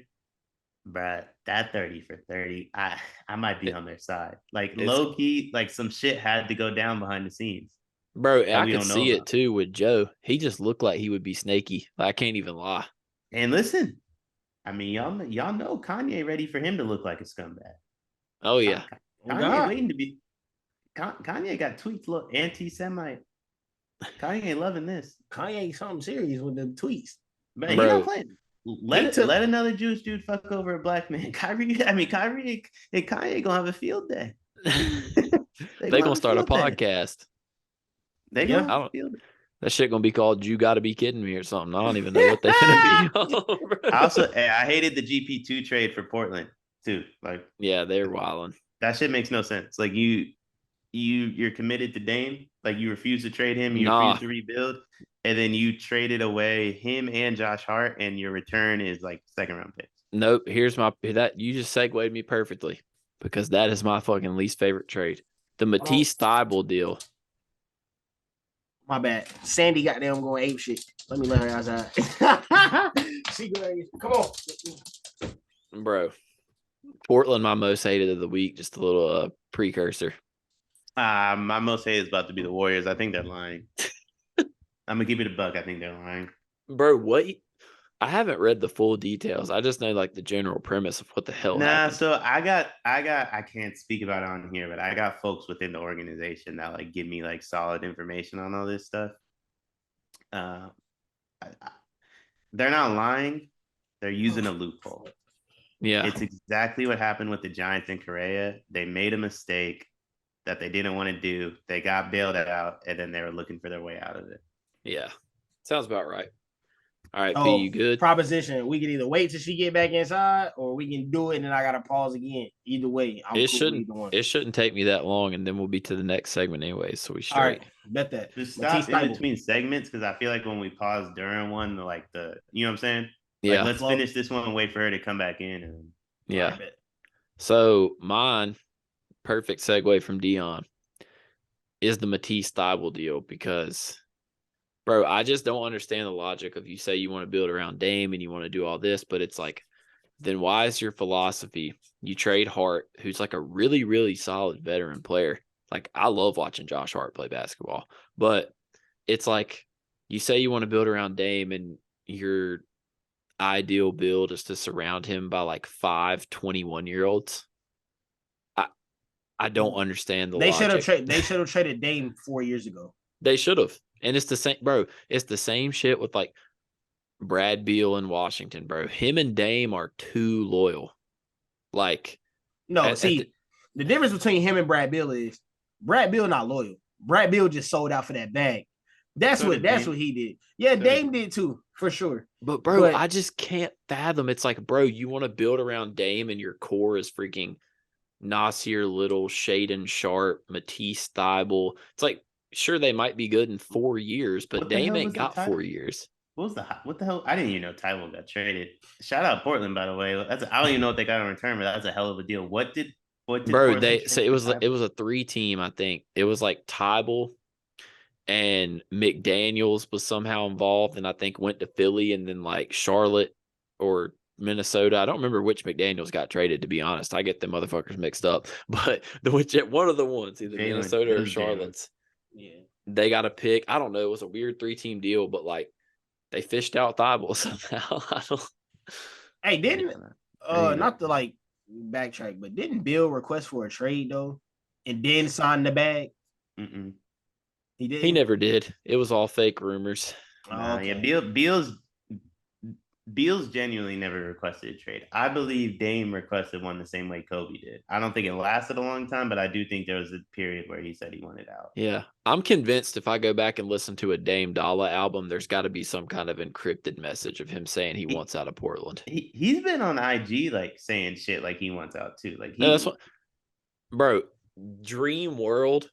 Speaker 3: bruh, that 30 for 30, I might be on their side. Like, low-key, like, some shit had to go down behind the scenes.
Speaker 1: Bro, I could see it, too, with Joe. He just looked like he would be snaky. I can't even lie.
Speaker 3: And listen, I mean, y'all know Kanye ready for him to look like a scumbag.
Speaker 1: Oh, yeah.
Speaker 3: Kanye waiting to be – Kanye got tweets, look, anti-Semite. Kanye loving this.
Speaker 2: Kanye something serious with the tweets.
Speaker 3: Man, he's not playing. Let another Jewish dude fuck over a black man. Kyrie and Kanye gonna have a field day.
Speaker 1: They gonna start a podcast.
Speaker 3: They gonna have a field day.
Speaker 1: That shit gonna be called "You Gotta Be Kidding Me" or something. I don't even know what they're gonna be.
Speaker 3: I hated the GP2 trade for Portland too. Like,
Speaker 1: yeah, they're wilding.
Speaker 3: That shit makes no sense. Like, you're committed to Dame. Like, you refuse to trade him. You refuse to rebuild. And then you traded away him and Josh Hart, and your return is like second round picks.
Speaker 1: Nope. Here's you just segued me perfectly because that is my fucking least favorite trade. The Matisse Thybulle deal.
Speaker 2: My bad. Sandy got them going ape shit. Let me let her outside. Come on.
Speaker 1: Bro. Portland, my most hated of the week. Just a little precursor.
Speaker 3: My most hated is about to be the Warriors. I think they're lying. I'm gonna keep it a buck. I think they're lying.
Speaker 1: Bro, what? I haven't read the full details. I just know like the general premise of what the hell happened.
Speaker 3: So I can't speak about it on here, but I got folks within the organization that like give me like solid information on all this stuff. They're not lying. They're using a loophole.
Speaker 1: Yeah.
Speaker 3: It's exactly what happened with the Giants and Correa. They made a mistake that they didn't want to do. They got bailed out, and then they were looking for their way out of it.
Speaker 1: Yeah. Sounds about right. All right, P,
Speaker 2: Oh,
Speaker 1: you good?
Speaker 2: proposition. We can either wait till she get back inside, or we can do it, and then I gotta pause again. Either way, I'm
Speaker 1: It
Speaker 2: cool with either one.
Speaker 1: shouldn't take me that long, and then we'll be to the next segment anyway. So we straight.
Speaker 2: All right, bet that.
Speaker 3: Just
Speaker 2: Matisse
Speaker 3: stop in
Speaker 2: Thybulle.
Speaker 3: between segments because I feel like when we pause during one, like you know what I'm saying?
Speaker 1: Yeah.
Speaker 3: Like, let's finish this one and wait for her to come back in. And
Speaker 1: Yeah.
Speaker 2: Right, bet.
Speaker 1: So mine, perfect segue from Deion, is the Matisse Thybulle deal because, bro, I just don't understand the logic of you say you want to build around Dame and you want to do all this, but it's like, then why is your philosophy you trade Hart, who's like a really, really solid veteran player? Like, I love watching Josh Hart play basketball, but it's like you say you want to build around Dame and your ideal build is to surround him by like 5 21-year-olds. I don't understand the
Speaker 2: They
Speaker 1: logic.
Speaker 2: They should have traded Dame 4 years ago.
Speaker 1: They should have. And it's the same, bro. It's the same shit with like Brad Beal in Washington, bro. Him and Dame are too loyal. Like,
Speaker 2: No, the difference between him and Brad Beal is Brad Beal not loyal. Brad Beal just sold out for that bag. That's what he did. Yeah, Dame did too, for sure.
Speaker 1: But bro, I just can't fathom. It's like, bro, you want to build around Dame and your core is freaking Nasir Little, Shaden Sharp, Matisse Thybulle. It's like, sure, they might be good in 4 years, but Dame ain't got 4 years.
Speaker 3: What the hell? I didn't even know Thybulle got traded. Shout out Portland, by the way. I don't even know what they got in return, but that's a hell of a deal. What did
Speaker 1: bro?
Speaker 3: Portland
Speaker 1: it was a 3-team. I think it was like Thybulle and McDaniels was somehow involved, and I think went to Philly and then like Charlotte or Minnesota. I don't remember which McDaniels got traded, to be honest. I get them motherfuckers mixed up. But one of the ones, either Minnesota or Charlotte's.
Speaker 2: Yeah.
Speaker 1: They got a pick. I don't know. It was a weird 3-team deal, but like they fished out Thybulle somehow. I don't.
Speaker 2: Hey, not to like backtrack, but didn't Bill request for a trade though, and then sign the bag?
Speaker 3: Mm-mm.
Speaker 2: He did.
Speaker 1: He never did. It was all fake rumors.
Speaker 3: Yeah, Beal's genuinely never requested a trade. I believe Dame requested one the same way Kobe did. I don't think it lasted a long time, but I do think there was a period where he said he wanted out.
Speaker 1: Yeah. I'm convinced if I go back and listen to a Dame Dollar album, there's got to be some kind of encrypted message of him saying he wants out of Portland.
Speaker 3: He's been on IG like saying shit like he wants out too. Like
Speaker 1: that's what, bro, dream world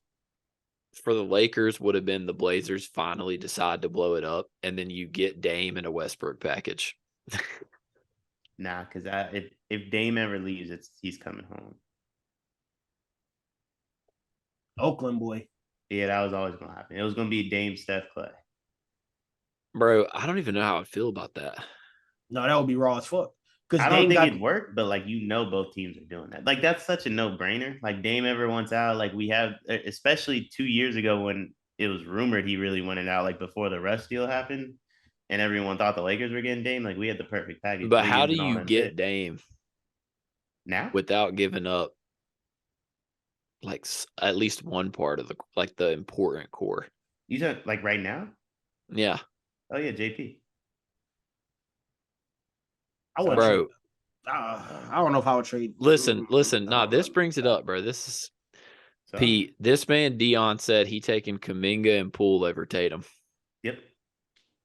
Speaker 1: for the Lakers would have been the Blazers finally decide to blow it up, and then you get Dame in a Westbrook package.
Speaker 3: Nah, because if Dame ever leaves, he's coming home.
Speaker 2: Oakland boy.
Speaker 3: Yeah, that was always gonna happen. It was gonna be Dame, Steph, Clay.
Speaker 1: Bro, I don't even know how I feel about that.
Speaker 2: No, that would be raw as fuck.
Speaker 3: Because I don't think it'd work, but like both teams are doing that. Like that's such a no-brainer. Like Dame ever wants out. Like we have, especially 2 years ago when it was rumored he really wanted out. Like before the Russ deal happened, and everyone thought the Lakers were getting Dame. Like we had the perfect package.
Speaker 1: But how do you get Dame
Speaker 3: now
Speaker 1: without giving up like at least one part of the important core?
Speaker 3: You talk like right now?
Speaker 1: Yeah.
Speaker 3: Oh yeah, JP.
Speaker 2: I don't know if I would trade.
Speaker 1: Listen. Nah, this brings it up, bro. This is Pete. This man Deion said he taking Kuminga and Poole over Tatum.
Speaker 3: Yep.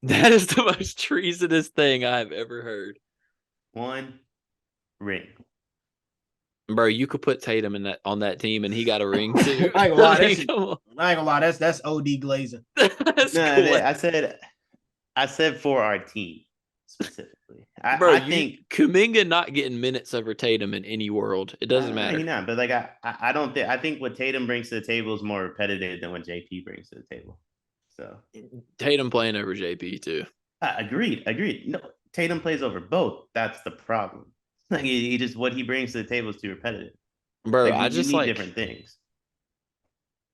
Speaker 1: That is the most treasonous thing I've ever heard.
Speaker 3: 1 ring.
Speaker 1: Bro, you could put Tatum on that team and he got a ring too.
Speaker 2: I ain't gonna lie. That's OD glazing.
Speaker 3: I said for our team specifically.
Speaker 1: I think Kuminga not getting minutes over Tatum in any world. It doesn't matter.
Speaker 3: He's not, but like I don't think. I think what Tatum brings to the table is more repetitive than what JP brings to the table. So
Speaker 1: Tatum playing over JP too.
Speaker 3: Agreed. No, Tatum plays over both. That's the problem. Like he just what he brings to the table is too repetitive.
Speaker 1: Bro,
Speaker 3: Like
Speaker 1: I
Speaker 3: you
Speaker 1: just
Speaker 3: need
Speaker 1: like
Speaker 3: different things.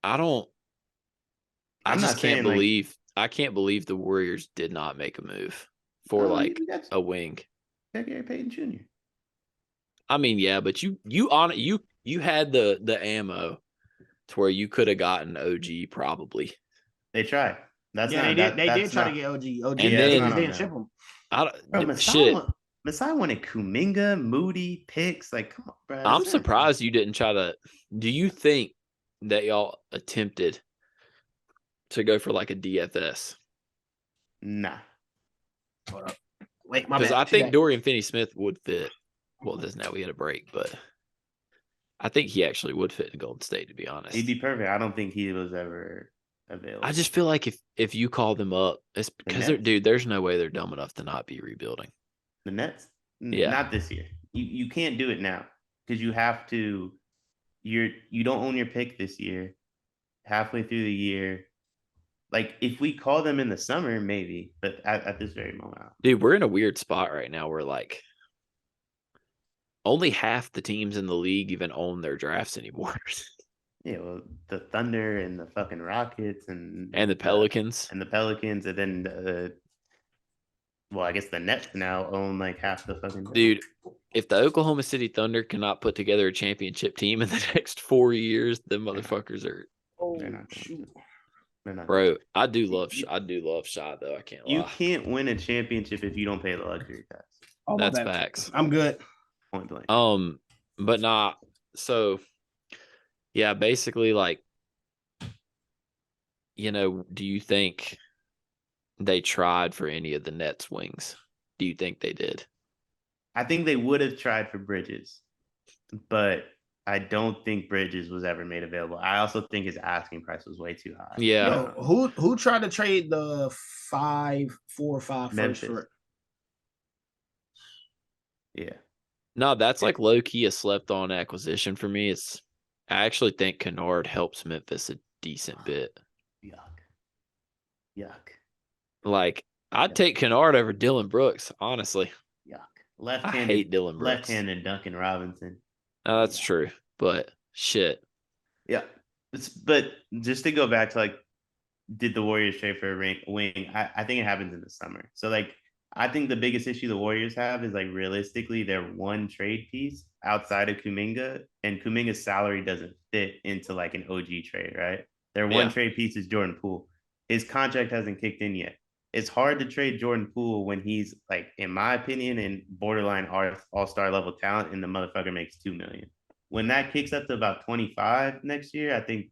Speaker 1: I don't. I
Speaker 3: I'm
Speaker 1: just
Speaker 3: not
Speaker 1: can't
Speaker 3: saying like
Speaker 1: believe I can't believe the Warriors did not make a move for like a wing.
Speaker 3: Gary Payton Jr.
Speaker 1: I mean, yeah, but you had the ammo to where you could have gotten OG probably.
Speaker 3: They tried. That's
Speaker 2: Yeah,
Speaker 3: not
Speaker 2: they did.
Speaker 3: that.
Speaker 2: They
Speaker 3: That's
Speaker 2: did try
Speaker 3: not.
Speaker 2: to get OG. OG,
Speaker 1: And
Speaker 3: Yeah,
Speaker 2: they
Speaker 3: that's
Speaker 1: then
Speaker 3: not
Speaker 2: just
Speaker 3: on
Speaker 2: didn't
Speaker 3: them.
Speaker 2: ship him.
Speaker 3: Bro,
Speaker 1: Shit.
Speaker 3: Masai wanted Kuminga, Moody, picks. Like, come on, bro.
Speaker 1: I'm surprised you didn't try to. Do you think that y'all attempted to go for like a DFS?
Speaker 3: Nah.
Speaker 2: Hold up. Wait, my
Speaker 1: Because
Speaker 2: bad.
Speaker 1: I think Dorian Finney-Smith would fit. Well, this now we had a break, but I think he actually would fit in Golden State. To be honest,
Speaker 3: He'd be perfect. I don't think he was ever available.
Speaker 1: I just feel like if you call them up, it's because they're
Speaker 3: Nets?
Speaker 1: dude. There's no way they're dumb enough to not be rebuilding.
Speaker 3: The Nets?
Speaker 1: Yeah.
Speaker 3: Not this year. You can't do it now because you have to. You don't own your pick this year. Halfway through the year, like if we call them in the summer, maybe. But at this very moment,
Speaker 1: Dude, we're in a weird spot right now where like only half the teams in the league even own their drafts anymore.
Speaker 3: yeah, well, the Thunder and the fucking Rockets and
Speaker 1: And the Pelicans.
Speaker 3: and then well, I guess the Nets now own like half the fucking
Speaker 1: Dude, if the Oklahoma City Thunder cannot put together a championship team in the next 4 years, them motherfuckers are.
Speaker 2: Oh,
Speaker 3: They're not
Speaker 2: shoot.
Speaker 3: They're not
Speaker 1: Bro, I do love Shy though. I can't lie.
Speaker 3: You can't win a championship if you don't pay the luxury tax.
Speaker 2: Oh,
Speaker 1: That's facts.
Speaker 2: I'm good.
Speaker 3: Point blank.
Speaker 1: But nah. So, yeah, basically, like, do you think they tried for any of the Nets wings? Do you think they did?
Speaker 3: I think they would have tried for Bridges, but I don't think Bridges was ever made available. I also think his asking price was way too high.
Speaker 1: Yeah.
Speaker 2: Yo, who tried to trade the 4 or 5
Speaker 3: Memphis.
Speaker 2: first for?
Speaker 3: Yeah.
Speaker 1: No, that's like low key a slept on acquisition for me. I actually think Kennard helps Memphis a decent bit.
Speaker 3: Yuck.
Speaker 1: Like, I'd take Kennard over Dylan Brooks, honestly.
Speaker 3: Yuck.
Speaker 1: I hate Dylan Brooks.
Speaker 3: Left-handed Duncan Robinson.
Speaker 1: No, that's true, but shit.
Speaker 3: Yeah. But just to go back to like, did the Warriors trade for a wing? I think it happens in the summer. So like, I think the biggest issue the Warriors have is like realistically they're one trade piece outside of Kuminga, and Kuminga's salary doesn't fit into like an OG trade, right? Their one trade piece is Jordan Poole. His contract hasn't kicked in yet. It's hard to trade Jordan Poole when he's like, in my opinion, in borderline all-star level talent, and the motherfucker makes $2 million. When that kicks up to about 25 next year, I think,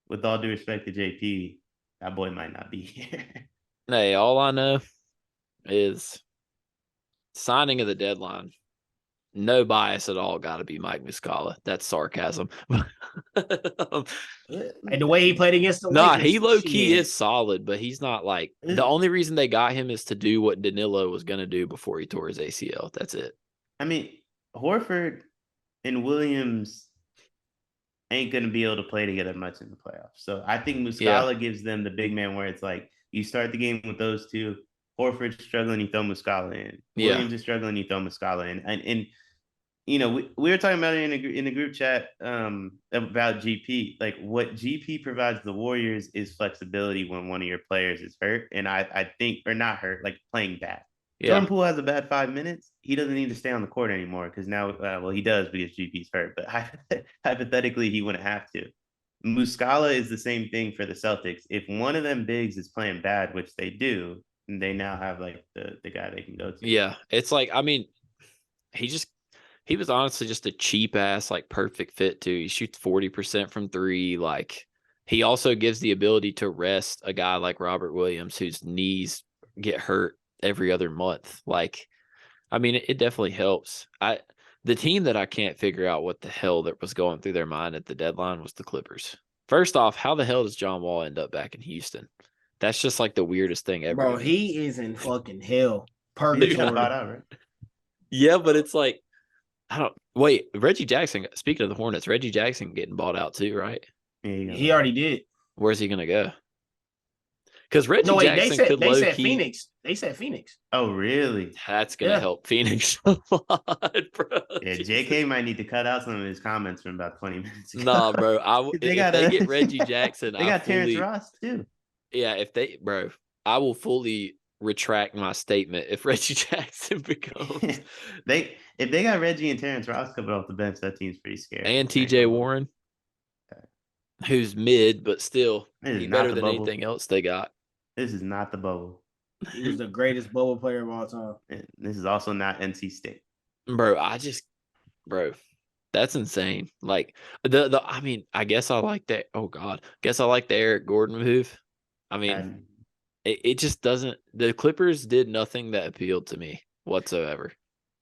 Speaker 3: with all due respect to JP, that boy might not be here.
Speaker 1: Hey, all I know is signing of the deadline. No bias at all. Got to be Mike Muscala. That's sarcasm.
Speaker 2: And the way he played against the Lakers,
Speaker 1: he low key is solid, but he's not like the only reason they got him is to do what Danilo was going to do before he tore his ACL. That's it.
Speaker 3: I mean, Horford and Williams ain't going to be able to play together much in the playoffs. So I think Muscala gives them the big man where it's like you start the game with those two. Horford's struggling, you throw Muscala in. Williams is struggling, you throw Muscala in. And we were talking about it in the group chat about GP. Like what GP provides the Warriors is flexibility when one of your players is hurt. And I think, or not hurt, like playing bad. Jordan Poole has a bad 5 minutes. He doesn't need to stay on the court anymore because now, well, he does because GP's hurt. But hypothetically, he wouldn't have to. Muscala is the same thing for the Celtics. If one of them bigs is playing bad, which they do, they now have like the guy they can go to.
Speaker 1: Yeah, it's like, I mean, he was honestly just a cheap ass, like perfect fit too. He shoots 40% from 3. Like he also gives the ability to rest a guy like Robert Williams, whose knees get hurt every other month. Like, I mean, it definitely helps. The team that I can't figure out what the hell that was going through their mind at the deadline was the Clippers. First off, how the hell does John Wall end up back in Houston? That's just like the weirdest thing ever.
Speaker 2: Bro, he is in fucking hell. Purgatory.
Speaker 1: Yeah, but it's like, wait, Reggie Jackson, speaking of the Hornets, Reggie Jackson getting bought out too, right?
Speaker 2: He already did.
Speaker 1: Where's he going to go? Because Reggie Jackson
Speaker 2: they said
Speaker 1: Phoenix.
Speaker 2: They said Phoenix.
Speaker 3: Oh, really?
Speaker 1: That's gonna help Phoenix a lot, bro.
Speaker 3: Yeah,
Speaker 1: Jesus.
Speaker 3: JK might need to cut out some of his comments from about 20 minutes ago.
Speaker 1: Nah, bro. If they get Reggie
Speaker 3: they
Speaker 1: Jackson,
Speaker 3: got Terrence Ross too.
Speaker 1: Yeah, I will fully retract my statement if Reggie Jackson becomes
Speaker 3: If they got Reggie and Terrence Ross coming off the bench, that team's pretty scary.
Speaker 1: and TJ Warren, who's mid, but still he's better than anything else they got.
Speaker 3: This is not the bubble.
Speaker 2: He was the greatest bubble player of all time.
Speaker 3: And this is also not NC State.
Speaker 1: Bro, that's insane. Like I mean, I guess I like that. Oh God. Guess I like the Eric Gordon move. I mean, it just doesn't. The Clippers did nothing that appealed to me whatsoever.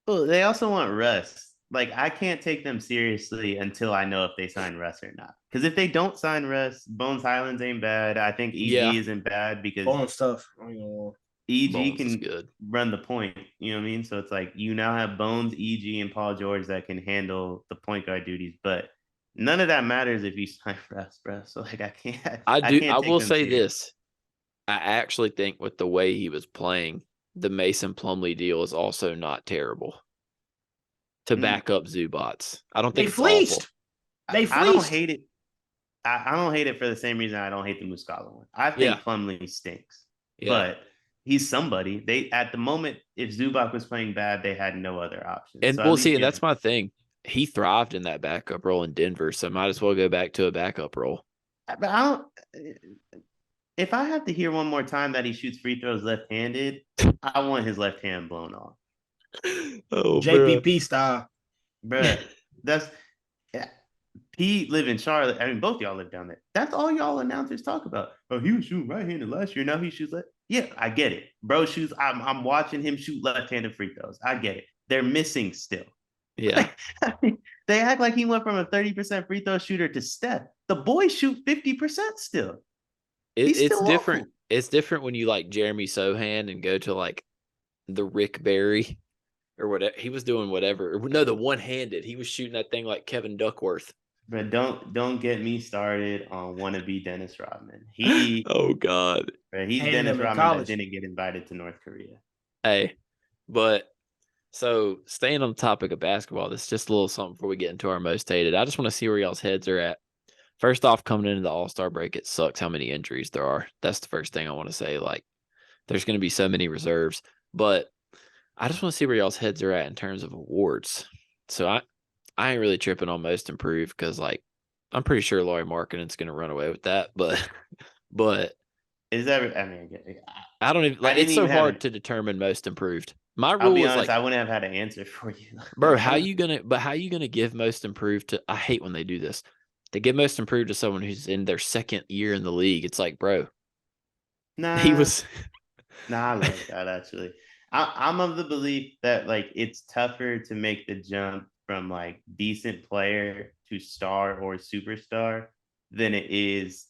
Speaker 3: Well, they also want Russ. Like, I can't take them seriously until I know if they sign Russ or not. Because if they don't sign Russ, Bones Highlands ain't bad. I think EG isn't bad because
Speaker 2: Bones tough.
Speaker 3: EG
Speaker 1: Bones
Speaker 3: can run the point. You know what I mean? So it's like you now have Bones, EG, and Paul George that can handle the point guard duties. But none of that matters if you sign Russ, bro. So like I can't.
Speaker 1: I will say this. I actually think with the way he was playing, the Mason Plumlee deal is also not terrible to back up Zubats. I don't think
Speaker 2: they fleeced. They fleeced.
Speaker 3: I don't hate it. I don't hate it for the same reason I don't hate the Muscala one. I think Plumlee stinks, but he's somebody. They at the moment, if Zubac was playing bad, they had no other option.
Speaker 1: And we'll see. And that's my thing. He thrived in that backup role in Denver, so might as well go back to a backup role.
Speaker 3: But I don't. If I have to hear one more time that he shoots free throws left-handed, I want his left hand blown off.
Speaker 2: Oh, JPP style,
Speaker 3: bro. That's Pete live in Charlotte. I mean, both y'all live down there. That's all y'all announcers talk about. Oh, he was shooting right-handed last year. Now he shoots left. Yeah, I get it, bro. Shoots. I'm watching him shoot left-handed free throws. I get it. They're missing still.
Speaker 1: Yeah.
Speaker 3: I mean, they act like he went from a 30% free throw shooter to Steph. The boys shoot 50% still.
Speaker 1: It's different. Awful. It's different when you like Jeremy Sohan and go to like the Rick Barry or whatever. He was doing whatever. No, the one-handed. He was shooting that thing like Kevin Duckworth.
Speaker 3: But don't get me started on wannabe Dennis Rodman.
Speaker 1: Oh God.
Speaker 3: He's Dennis Rodman that didn't get invited to North Korea.
Speaker 1: Hey, but so staying on the topic of basketball, this is just a little something before we get into our most hated. I just want to see where y'all's heads are at. First off, coming into the All-Star break, it sucks how many injuries there are. That's the first thing I want to say. Like, there's going to be so many reserves. But I just want to see where y'all's heads are at in terms of awards. So I ain't really tripping on most improved because, like, I'm pretty sure Lauri Markkanen's going to run away with that. But
Speaker 3: is that? I mean,
Speaker 1: I don't even like. It's so hard to determine most improved. My rule is like
Speaker 3: I wouldn't have had an answer for you,
Speaker 1: bro. How you gonna give most improved to? I hate when they do this. They give most improved to someone who's in their second year in the league. It's like, bro, he was.
Speaker 3: I like that actually. I'm of the belief that like it's tougher to make the jump from like decent player to star or superstar than it is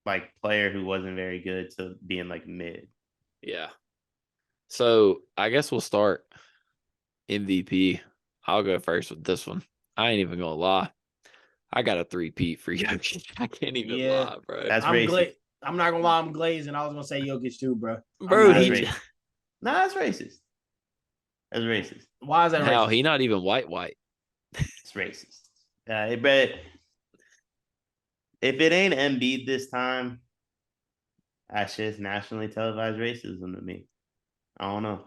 Speaker 3: like player who wasn't very good to being like mid.
Speaker 1: Yeah. So I guess we'll start MVP. I'll go first with this one. I ain't even gonna lie. I got a 3-peat for Jokic. I can't even lie, bro.
Speaker 3: That's racist.
Speaker 2: I'm not gonna lie, I'm glazing. I was gonna say Jokic too, bro.
Speaker 1: Bro,
Speaker 3: that's racist. That's racist.
Speaker 2: Why is that
Speaker 1: racist?
Speaker 2: How?
Speaker 1: He not even white.
Speaker 3: It's racist. But if it ain't Embiid this time, that's just nationally televised racism to me. I don't know.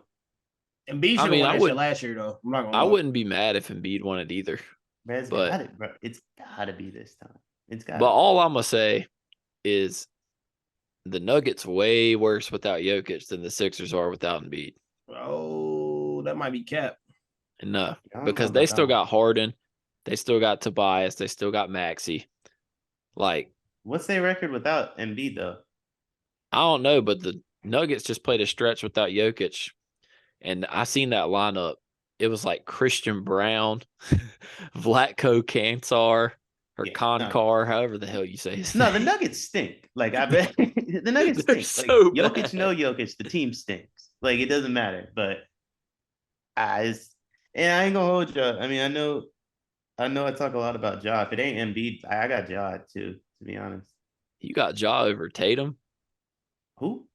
Speaker 2: Embiid should have won that shit last year, though. I'm not gonna lie.
Speaker 1: I wouldn't be mad if Embiid won it either.
Speaker 3: It's gotta be this time. It's got.
Speaker 1: But all I'm gonna say is the Nuggets way worse without Jokic than the Sixers are without Embiid.
Speaker 2: Oh, that might be cap.
Speaker 1: No, because they still got Harden, they still got Tobias, they still got Maxey. Like,
Speaker 3: what's their record without Embiid though?
Speaker 1: I don't know, but the Nuggets just played a stretch without Jokic, and I seen that lineup. It was like Christian Brown, Vlatko Kantar, or Konkar, however the hell you say his name.
Speaker 3: The Nuggets stink. Like, I bet the Nuggets stink.
Speaker 1: So
Speaker 3: like, Jokic, no Jokic, the team stinks. Like, it doesn't matter. But and I ain't gonna hold you. I mean, I know I talk a lot about Ja. If it ain't Embiid, I got Ja too, to be honest.
Speaker 1: You got Ja over Tatum?
Speaker 3: Who?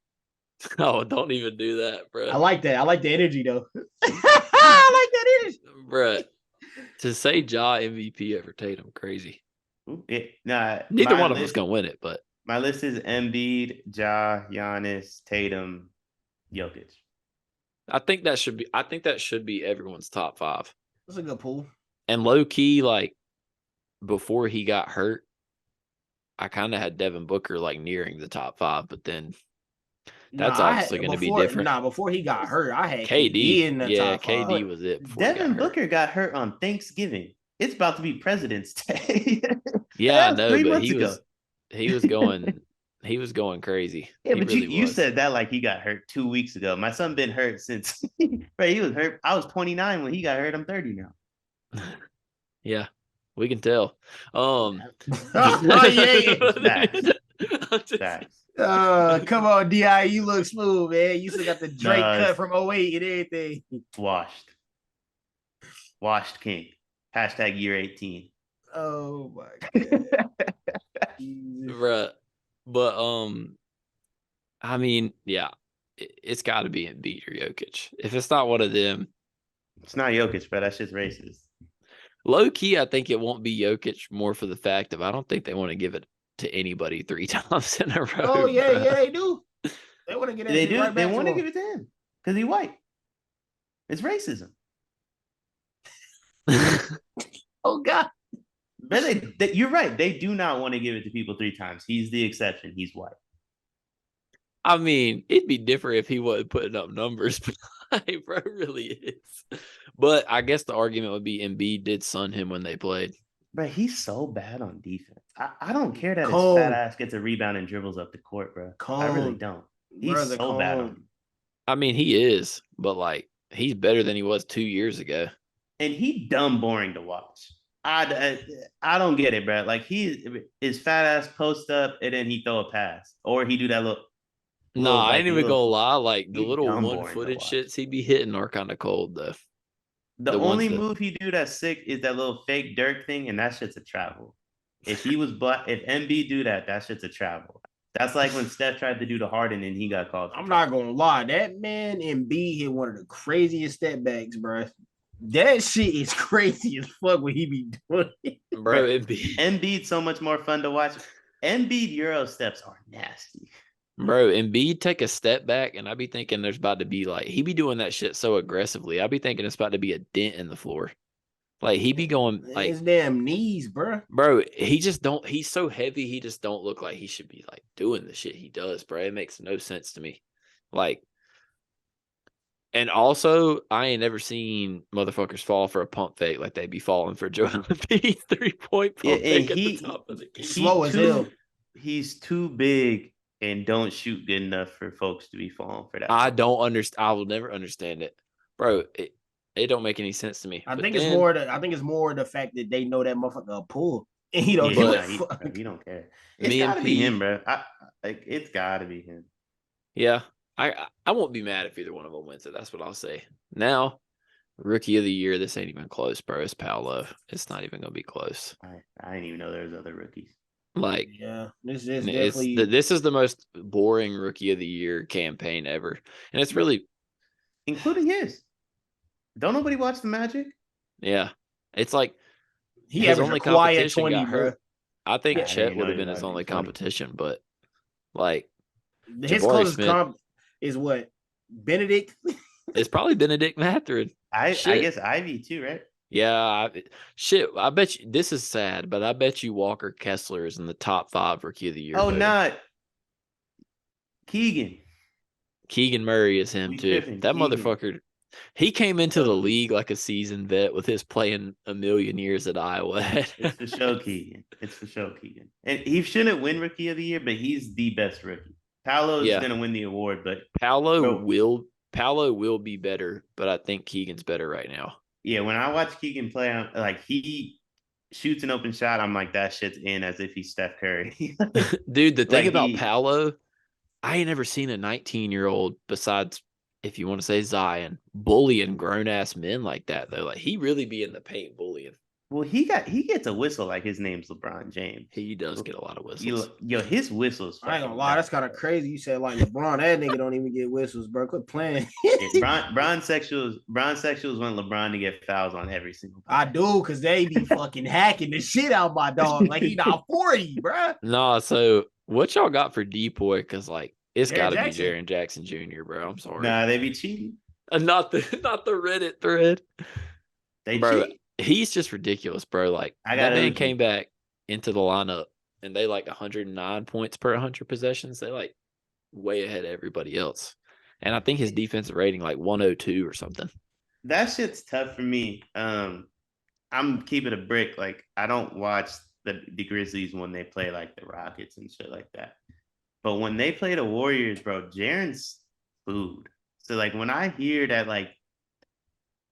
Speaker 1: Oh, don't even do that, bro.
Speaker 2: I like that. I like the energy though. I like that energy.
Speaker 1: Bro, to say Ja MVP over Tatum, crazy. Neither one of us gonna win it, but
Speaker 3: my list is Embiid, Ja, Giannis, Tatum, Jokic.
Speaker 1: I think that should be everyone's top 5.
Speaker 2: That's a good pool.
Speaker 1: And low key, like before he got hurt, I kind of had Devin Booker like nearing the top 5, but then that's obviously going to be different.
Speaker 2: Before he got hurt, I had
Speaker 1: KD
Speaker 2: in the
Speaker 1: yeah,
Speaker 2: top 5.
Speaker 1: KD was it.
Speaker 3: Devin Booker got hurt on Thanksgiving. It's about to be President's Day.
Speaker 1: Yeah, I know, but he was going crazy.
Speaker 3: Yeah, but you said that like he got hurt 2 weeks ago. My son been hurt since right, he was hurt. I was 29 when he got hurt. I'm 30 now.
Speaker 1: Yeah, we can tell.
Speaker 2: Oh, yeah.
Speaker 3: Facts.
Speaker 2: Come on, DI, you look smooth, man. You still got the Drake cut from 08 and everything.
Speaker 3: Washed king. Hashtag year 18.
Speaker 2: Oh my god.
Speaker 1: Bruh. But I mean, yeah, it's got to be Embiid or Jokic. If it's not one of them,
Speaker 3: it's not Jokic, but that shit's racist.
Speaker 1: Low key, I think it won't be Jokic more for the fact of I don't think they want to give it to anybody 3 times in a row.
Speaker 2: Oh yeah, yeah, they do. They want to get it.
Speaker 3: They do. Right, they want to give it to him because he's white. It's racism.
Speaker 2: Oh god.
Speaker 3: But you're right. They do not want to give it to people 3 times. He's the exception. He's white.
Speaker 1: I mean, it'd be different if he wasn't putting up numbers, but bro, really is. But I guess the argument would be Embiid did sun him when they played.
Speaker 3: But he's so bad on defense. I don't care that his fat ass gets a rebound and dribbles up the court, bro. I really don't. He's so bad on.
Speaker 1: I mean, he is, but like he's better than he was 2 years ago.
Speaker 3: And he dumb boring to watch. I don't get it, bro. Like his fat ass post up and then he throw a pass or he do that little.
Speaker 1: No, I ain't even gonna lie. Like the little 1-footed shits he be hitting are kind of cold though.
Speaker 3: The only move he do that's sick is that little fake Dirk thing, and that shit's a travel. If he was if MB do that shit's a travel. That's like when Steph tried to do the Harden and he got called.
Speaker 2: I'm not gonna lie, that man MB hit one of the craziest step backs, bro. That shit is crazy as fuck what he be doing.
Speaker 1: Bro,
Speaker 3: Embiid's so much more fun to watch. Embiid Euro steps are nasty.
Speaker 1: Bro, Embiid take a step back, and I be thinking there's about to be like he be doing that shit so aggressively. I be thinking it's about to be a dent in the floor. Like he be going like
Speaker 2: his damn knees, bro.
Speaker 1: Bro, he just don't. He's so heavy. He just don't look like he should be like doing the shit he does, bro. It makes no sense to me. Like, and also I ain't never seen motherfuckers fall for a pump fake like they be falling for Joel Embiid's 3-point pump fake at the top of the game.
Speaker 2: Slow as hell.
Speaker 3: He's too big and don't shoot good enough for folks to be falling for that.
Speaker 1: I don't understand. I will never understand it, bro. It don't make any sense to me.
Speaker 2: I think it's more the fact that they know that motherfucker a pull. And he don't
Speaker 3: he don't care. It's gotta be him, bro. It's gotta be him.
Speaker 1: Yeah. I won't be mad if either one of them wins it. That's what I'll say. Now, rookie of the year, this ain't even close, bro. It's Paolo. It's not even gonna be close.
Speaker 3: I didn't even know there's other rookies.
Speaker 1: Like,
Speaker 2: yeah, this is definitely
Speaker 1: this is the most boring rookie of the year campaign ever, and it's really
Speaker 3: including his. Don't nobody watch the Magic?
Speaker 1: Yeah, it's like
Speaker 2: he his only competition 20, got hurt.
Speaker 1: I think Chet would have been his only competition, but like
Speaker 2: his closest comp is what Benedict.
Speaker 1: It's probably Benedict Mathurin.
Speaker 3: I guess Ivy too, right?
Speaker 1: Yeah, I bet you this is sad, but I bet you Walker Kessler is in the top 5 rookie of the year.
Speaker 3: Oh, not Keegan
Speaker 1: Murray is him too. That motherfucker, he came into the league like a seasoned vet with his playing a million years at Iowa.
Speaker 3: It's for show Keegan. And he shouldn't win rookie of the year, but he's the best rookie. Paolo is going to win the award, but
Speaker 1: Paolo will be better, but I think Keegan's better right now.
Speaker 3: Yeah, when I watch Keegan play, like he shoots an open shot, I'm like, that shit's in as if he's Steph Curry.
Speaker 1: Dude, the thing about Paolo, I ain't never seen a 19-year-old besides, if you want to say Zion, bullying grown-ass men like that, though. Like, he really be in the paint bullying.
Speaker 3: Well, he gets a whistle like his name's LeBron James.
Speaker 1: He does get a lot of whistles.
Speaker 3: Yo, his whistles.
Speaker 2: I ain't gonna lie, that's kind of crazy. You said like LeBron, that nigga don't even get whistles, bro. Quit playing.
Speaker 3: Bron sexuals want LeBron to get fouls on every single play.
Speaker 2: I do, because they be fucking hacking the shit out my dog. Like he not 40, bro.
Speaker 1: No, so what y'all got for Depoy? Because like it's got to be
Speaker 2: Jackson.
Speaker 1: Jaren Jackson Jr., bro. I'm sorry.
Speaker 3: Nah, they be cheating.
Speaker 1: Not the Reddit thread.
Speaker 3: They
Speaker 1: Bro,
Speaker 3: cheat.
Speaker 1: he's just ridiculous, bro. Like that man came back into the lineup and they like 109 points per 100 possessions. They like way ahead of everybody else. And I think his defensive rating like 102 or something.
Speaker 3: That shit's tough for me. I'm keeping a brick. Like I don't watch the Grizzlies when they play like the Rockets and shit like that. But when they play the Warriors, bro, Jaren's food. So like when I hear that like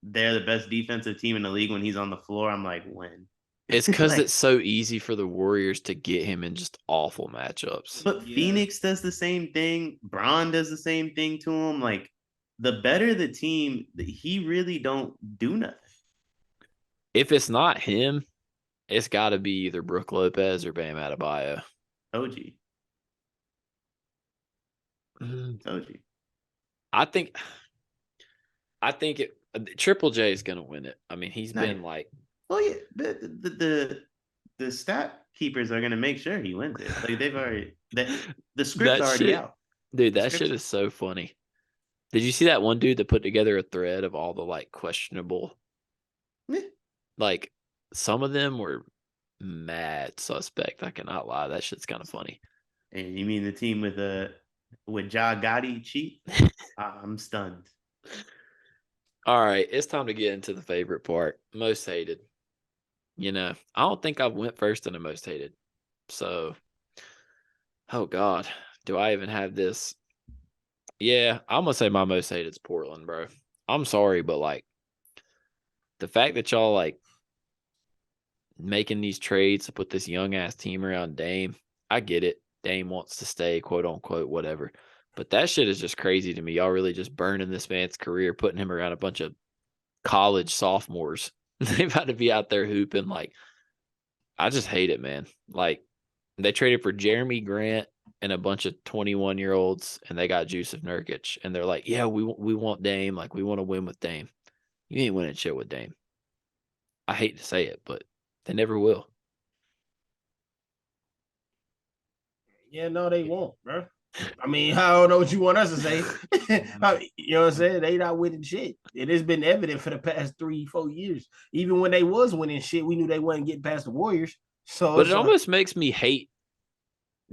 Speaker 3: they're the best defensive team in the league when he's on the floor, I'm like, when?
Speaker 1: It's because
Speaker 3: Like,
Speaker 1: it's so easy for the Warriors to get him in just awful matchups.
Speaker 3: But Phoenix does the same thing. Braun does the same thing to him. Like the better the team, he really don't do nothing.
Speaker 1: If it's not him, it's got to be either Brook Lopez or Bam Adebayo.
Speaker 3: OG. OG.
Speaker 1: I think Triple J is gonna win it. I mean, he's been like,
Speaker 3: well, yeah, the stat keepers are gonna make sure he wins it. Like they've already the script's already out.
Speaker 1: Dude, that shit is so funny. Did you see that one dude that put together a thread of all the like questionable?
Speaker 3: Yeah.
Speaker 1: Like some of them were mad suspect. I cannot lie. That shit's kind of funny.
Speaker 3: And you mean the team with Ja Gotti cheat? I'm stunned.
Speaker 1: All right, it's time to get into the favorite part. Most hated. You know, I don't think I went first in the most hated. So, oh God, do I even have this? Yeah, I'm gonna say my most hated is Portland, bro. I'm sorry, but like the fact that y'all like making these trades to put this young ass team around Dame, I get it. Dame wants to stay, quote unquote, whatever. But that shit is just crazy to me. Y'all really just burning this man's career, putting him around a bunch of college sophomores. They've had to be out there hooping. Like, I just hate it, man. Like, they traded for Jeremy Grant and a bunch of 21-year-olds, and they got Jusuf Nurkic. And they're like, yeah, we want Dame. Like, we want to win with Dame. You ain't winning shit with Dame. I hate to say it, but they never will.
Speaker 2: Yeah, no, they won't, bro. I mean, I don't know what you want us to say. You know what I'm saying? They not winning shit. It has been evident for the past 3-4 years. Even when they was winning shit, we knew they wasn't getting past the Warriors. So,
Speaker 1: but it almost makes me hate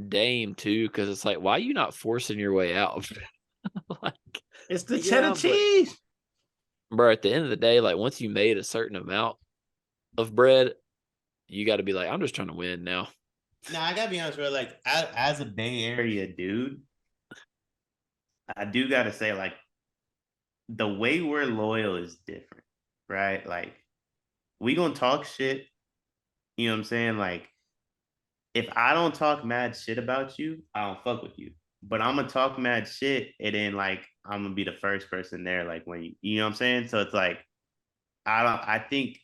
Speaker 1: Dame too, because it's like, why are you not forcing your way out?
Speaker 2: Like, it's the cheddar cheese,
Speaker 1: bro. At the end of the day, like once you made a certain amount of bread, you got to be like, I'm just trying to win now.
Speaker 3: No, I gotta be honest, bro. Like, as a Bay Area dude, I do gotta say, like, the way we're loyal is different, right? Like, we gonna talk shit. You know what I'm saying? Like, if I don't talk mad shit about you, I don't fuck with you. But I'm gonna talk mad shit, and then like I'm gonna be the first person there. Like when you know what I'm saying. So it's like I think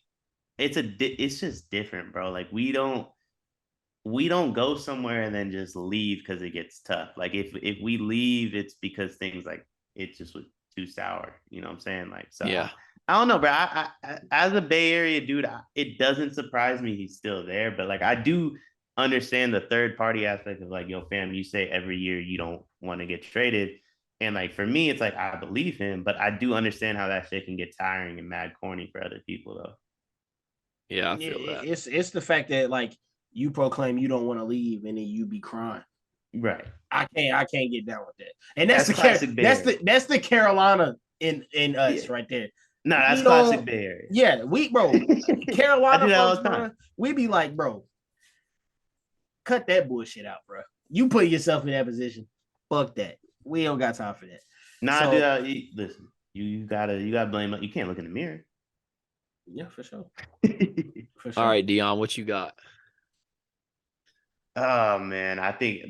Speaker 3: it's just different, bro. Like we don't go somewhere and then just leave because it gets tough. Like if we leave, it's because things like it just was too sour. You know what I'm saying? Like so.
Speaker 1: Yeah.
Speaker 3: I don't know, bro. I as a Bay Area dude, it doesn't surprise me he's still there, but like I do understand the third party aspect of like, yo, fam, you say every year you don't want to get traded. And like for me, it's like I believe him, but I do understand how that shit can get tiring and mad corny for other people though.
Speaker 1: Yeah, I feel that.
Speaker 2: It's the fact that like you proclaim you don't want to leave and then you be crying.
Speaker 3: Right.
Speaker 2: I can't get down with that. And that's the Carolina in us right there.
Speaker 3: No, that's classic Bay Area.
Speaker 2: Yeah, Carolina folks, bro, we be like, bro, cut that bullshit out, bro. You put yourself in that position. Fuck that. We don't got time for that.
Speaker 3: Nah, dude, listen, you gotta blame it. You can't look in the mirror.
Speaker 2: Yeah, for sure.
Speaker 1: All right, Deion, what you got?
Speaker 3: Oh man, I think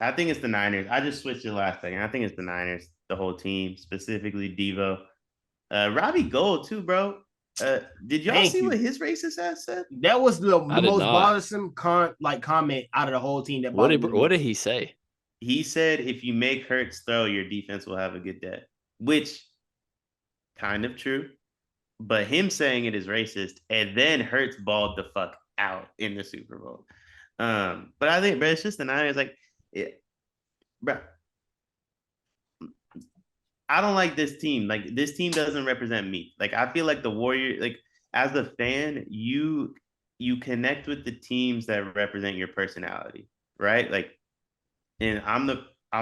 Speaker 3: it's the Niners. I just switched it last second. I think it's the Niners, the whole team, specifically Devo. Robbie Gold too, bro. Did y'all
Speaker 2: Thank
Speaker 3: see
Speaker 2: you.
Speaker 3: what his racist ass said?
Speaker 2: That was the
Speaker 1: I did
Speaker 2: most
Speaker 1: not.
Speaker 2: bothersome comment out of the whole team. That
Speaker 1: What
Speaker 2: bothered me the
Speaker 1: did
Speaker 2: most.
Speaker 1: he say?
Speaker 3: He said if you make Hurts throw, your defense will have a good day, which kind of true. But him saying it is racist, and then Hurts balled the fuck out in the Super Bowl. But I think, bro, it's just the Niners. Like, bro, I don't like this team. Like, this team doesn't represent me. Like, I feel like the Warrior. Like, as a fan, you connect with the teams that represent your personality, right? Like, and I'm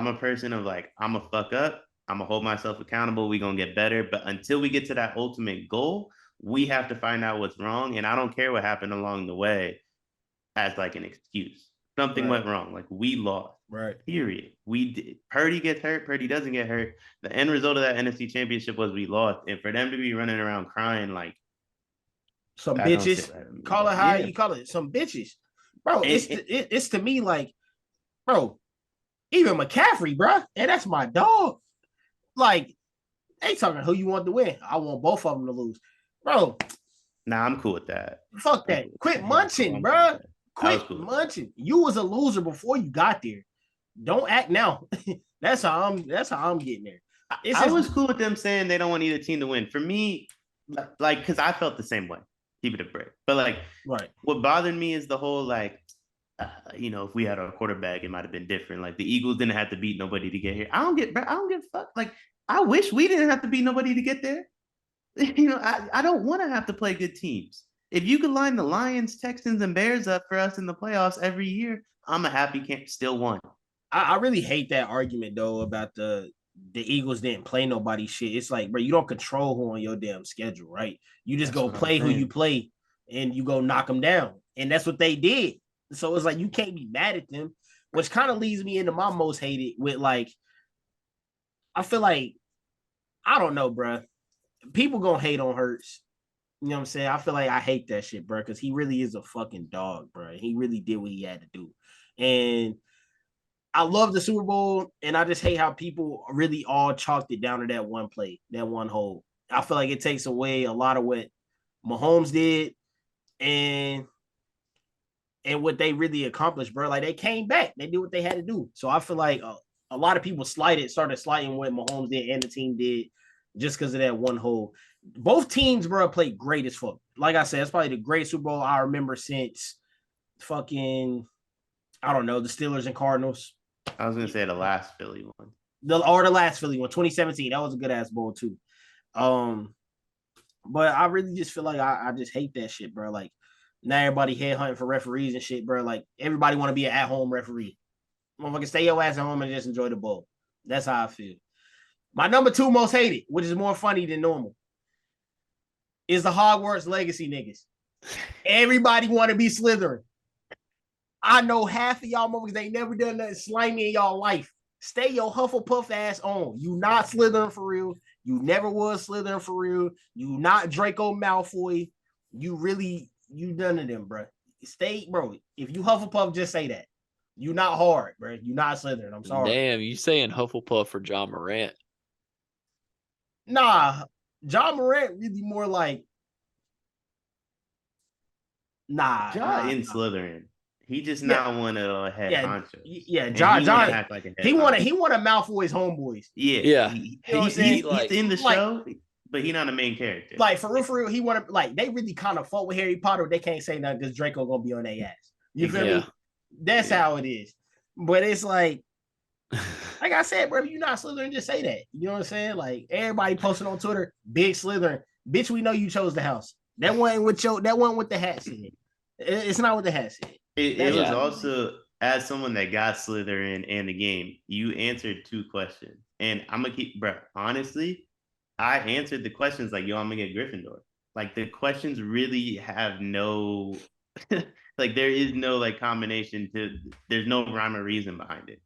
Speaker 3: a person of like, I'm a fuck up. I'm gonna hold myself accountable. We gonna get better. But until we get to that ultimate goal, we have to find out what's wrong. And I don't care what happened along the way as like an excuse. Something went wrong. Like we lost.
Speaker 2: Right.
Speaker 3: Period. We did. Purdy gets hurt. Purdy doesn't get hurt. The end result of that NFC Championship was we lost. And for them to be running around crying like
Speaker 2: some
Speaker 3: that don't sit
Speaker 2: bitches.
Speaker 3: right with me,
Speaker 2: Call
Speaker 3: bro.
Speaker 2: it how
Speaker 3: Yeah.
Speaker 2: you call it. Some bitches, bro.
Speaker 3: And-
Speaker 2: It's to me like, bro. Even McCaffrey, bro, and that's my dog. Like, they talking who you want to win. I want both of them to lose, bro.
Speaker 3: Nah, I'm cool with that.
Speaker 2: Fuck that. Quit munching, bro. Quit
Speaker 3: cool.
Speaker 2: munching. You was a loser before you got there. Don't act now. That's how I'm getting there.
Speaker 3: I was cool with them saying they don't want either team to win. For me, like, because I felt the same way. Keep it a break. But like,
Speaker 2: right.
Speaker 3: What bothered me is the whole like, if we had our quarterback, it might have been different. Like the Eagles didn't have to beat nobody to get here. I don't give a fuck. Like I wish we didn't have to beat nobody to get there. I don't want to have to play good teams. If you could line the Lions, Texans, and Bears up for us in the playoffs every year, I'm a happy camp. Still won.
Speaker 2: I really hate that argument though about the Eagles didn't play nobody shit. It's like, bro, you don't control who on your damn schedule, right? You just go play who you play and you go knock them down. And that's what they did. So it's like you can't be mad at them, which kind of leads me into my most hated with like, I feel like, I don't know, bro. People gonna hate on Hurts. You know what I'm saying? I feel like I hate that shit, bro, because he really is a fucking dog, bro. He really did what he had to do. And I love the Super Bowl, and I just hate how people really all chalked it down to that one play, that one hold. I feel like it takes away a lot of what Mahomes did and what they really accomplished, bro. Like they came back, they did what they had to do. So I feel like a lot of people started slighting what Mahomes did and the team did just because of that one hold. Both teams, bro, played great as fuck. Like I said, it's probably the greatest Super Bowl I remember since fucking, I don't know, the Steelers and Cardinals.
Speaker 3: I was gonna say the last Philly one.
Speaker 2: The last Philly one, 2017. That was a good ass bowl too. But I really just feel like I just hate that shit, bro. Like now everybody headhunting for referees and shit, bro. Like everybody want to be an at-home referee. Motherfucker, stay your ass at home and just enjoy the bowl. That's how I feel. My number 2 most hated, which is more funny than normal, is the Hogwarts Legacy niggas. Everybody want to be Slytherin. I know half of y'all motherfuckers ain't never done nothing slimy in y'all life. Stay your Hufflepuff ass on. You not Slytherin for real. You never was Slytherin for real. You not Draco Malfoy. You none of them, bro. Stay, bro. If you Hufflepuff, just say that. You not hard, bro. You not Slytherin. I'm sorry.
Speaker 1: Damn, you saying Hufflepuff for John Morant?
Speaker 2: Nah, John Morant really more like. Nah,
Speaker 3: in Slytherin. He just not one of the head honchos.
Speaker 2: Yeah, John
Speaker 3: act like a head
Speaker 2: he want to Malfoy's homeboys.
Speaker 3: Yeah.
Speaker 2: He's
Speaker 3: in the show, but he's not a main character.
Speaker 2: Like for real, he want to like they really kind of fought with Harry Potter. They can't say nothing because Draco gonna be on their ass. You feel me? That's how it is. But it's like I said, bro, if you're not Slytherin, just say that. You know what I'm saying? Like everybody posting on Twitter, big Slytherin, bitch. We know you chose the house. That one with the hat said. It's not what the hat said.
Speaker 3: It was also, as someone that got Slytherin and the game, you answered 2 questions. And I'm going to keep, bro, honestly, I answered the questions like, yo, I'm going to get Gryffindor. Like, the questions really have no, like, there is no, like, combination there's no rhyme or reason behind it.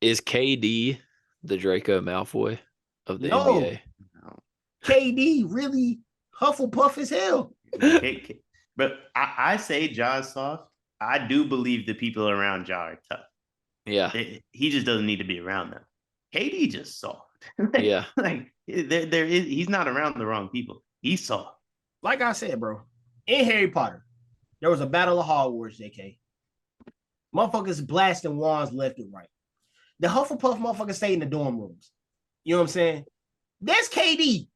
Speaker 1: Is KD the Draco Malfoy of the NBA?
Speaker 3: No.
Speaker 2: KD really Hufflepuff as hell.
Speaker 3: But I say Ja's soft. I do believe the people around Ja are tough.
Speaker 1: Yeah.
Speaker 3: He just doesn't need to be around them. KD just soft.
Speaker 1: Yeah.
Speaker 3: Like he's not around the wrong people. He's soft.
Speaker 2: like I said, bro, in Harry Potter, there was a battle of Hogwarts, JK. Motherfuckers blasting wands left and right. The Hufflepuff motherfuckers stay in the dorm rooms. You know what I'm saying? That's KD.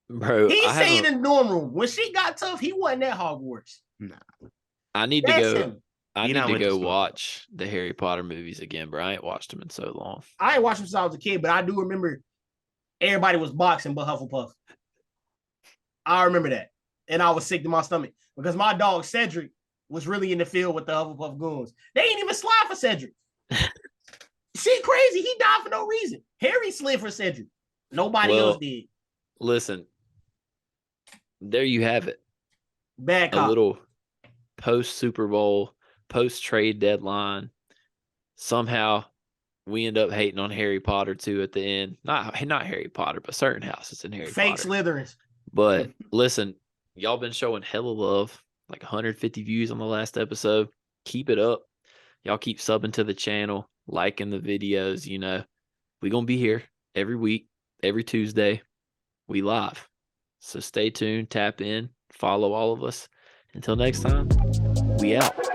Speaker 1: Bro,
Speaker 2: He
Speaker 1: I
Speaker 2: stayed
Speaker 1: haven't.
Speaker 2: in the dorm room. When shit got tough, he wasn't at Hogwarts.
Speaker 1: I need to
Speaker 2: That's
Speaker 1: go.
Speaker 2: him.
Speaker 1: I
Speaker 3: He
Speaker 1: need
Speaker 3: not
Speaker 1: to
Speaker 3: went to
Speaker 1: go
Speaker 3: school.
Speaker 1: watch the Harry Potter movies again, bro. I ain't watched them in so long.
Speaker 2: I ain't watched him since I was a kid, but I do remember everybody was boxing but Hufflepuff. I remember that. And I was sick to my stomach because my dog Cedric was really in the field with the Hufflepuff goons. They ain't even slide for Cedric. Shit crazy. He died for no reason. Harry slid for Cedric. Nobody else did.
Speaker 1: Listen, there you have it.
Speaker 2: Bad
Speaker 1: A
Speaker 2: cop.
Speaker 1: little post Super Bowl, post trade deadline. Somehow we end up hating on Harry Potter too at the end. Not Harry Potter, but certain houses in Harry
Speaker 2: Fake
Speaker 1: Potter.
Speaker 2: Slytherins.
Speaker 1: But listen, y'all been showing hella love, like 150 views on the last episode. Keep it up. Y'all keep subbing to the channel, liking the videos. You know, we gonna be here every week, every Tuesday. We live. So stay tuned, tap in, follow all of us. Until next time, we out.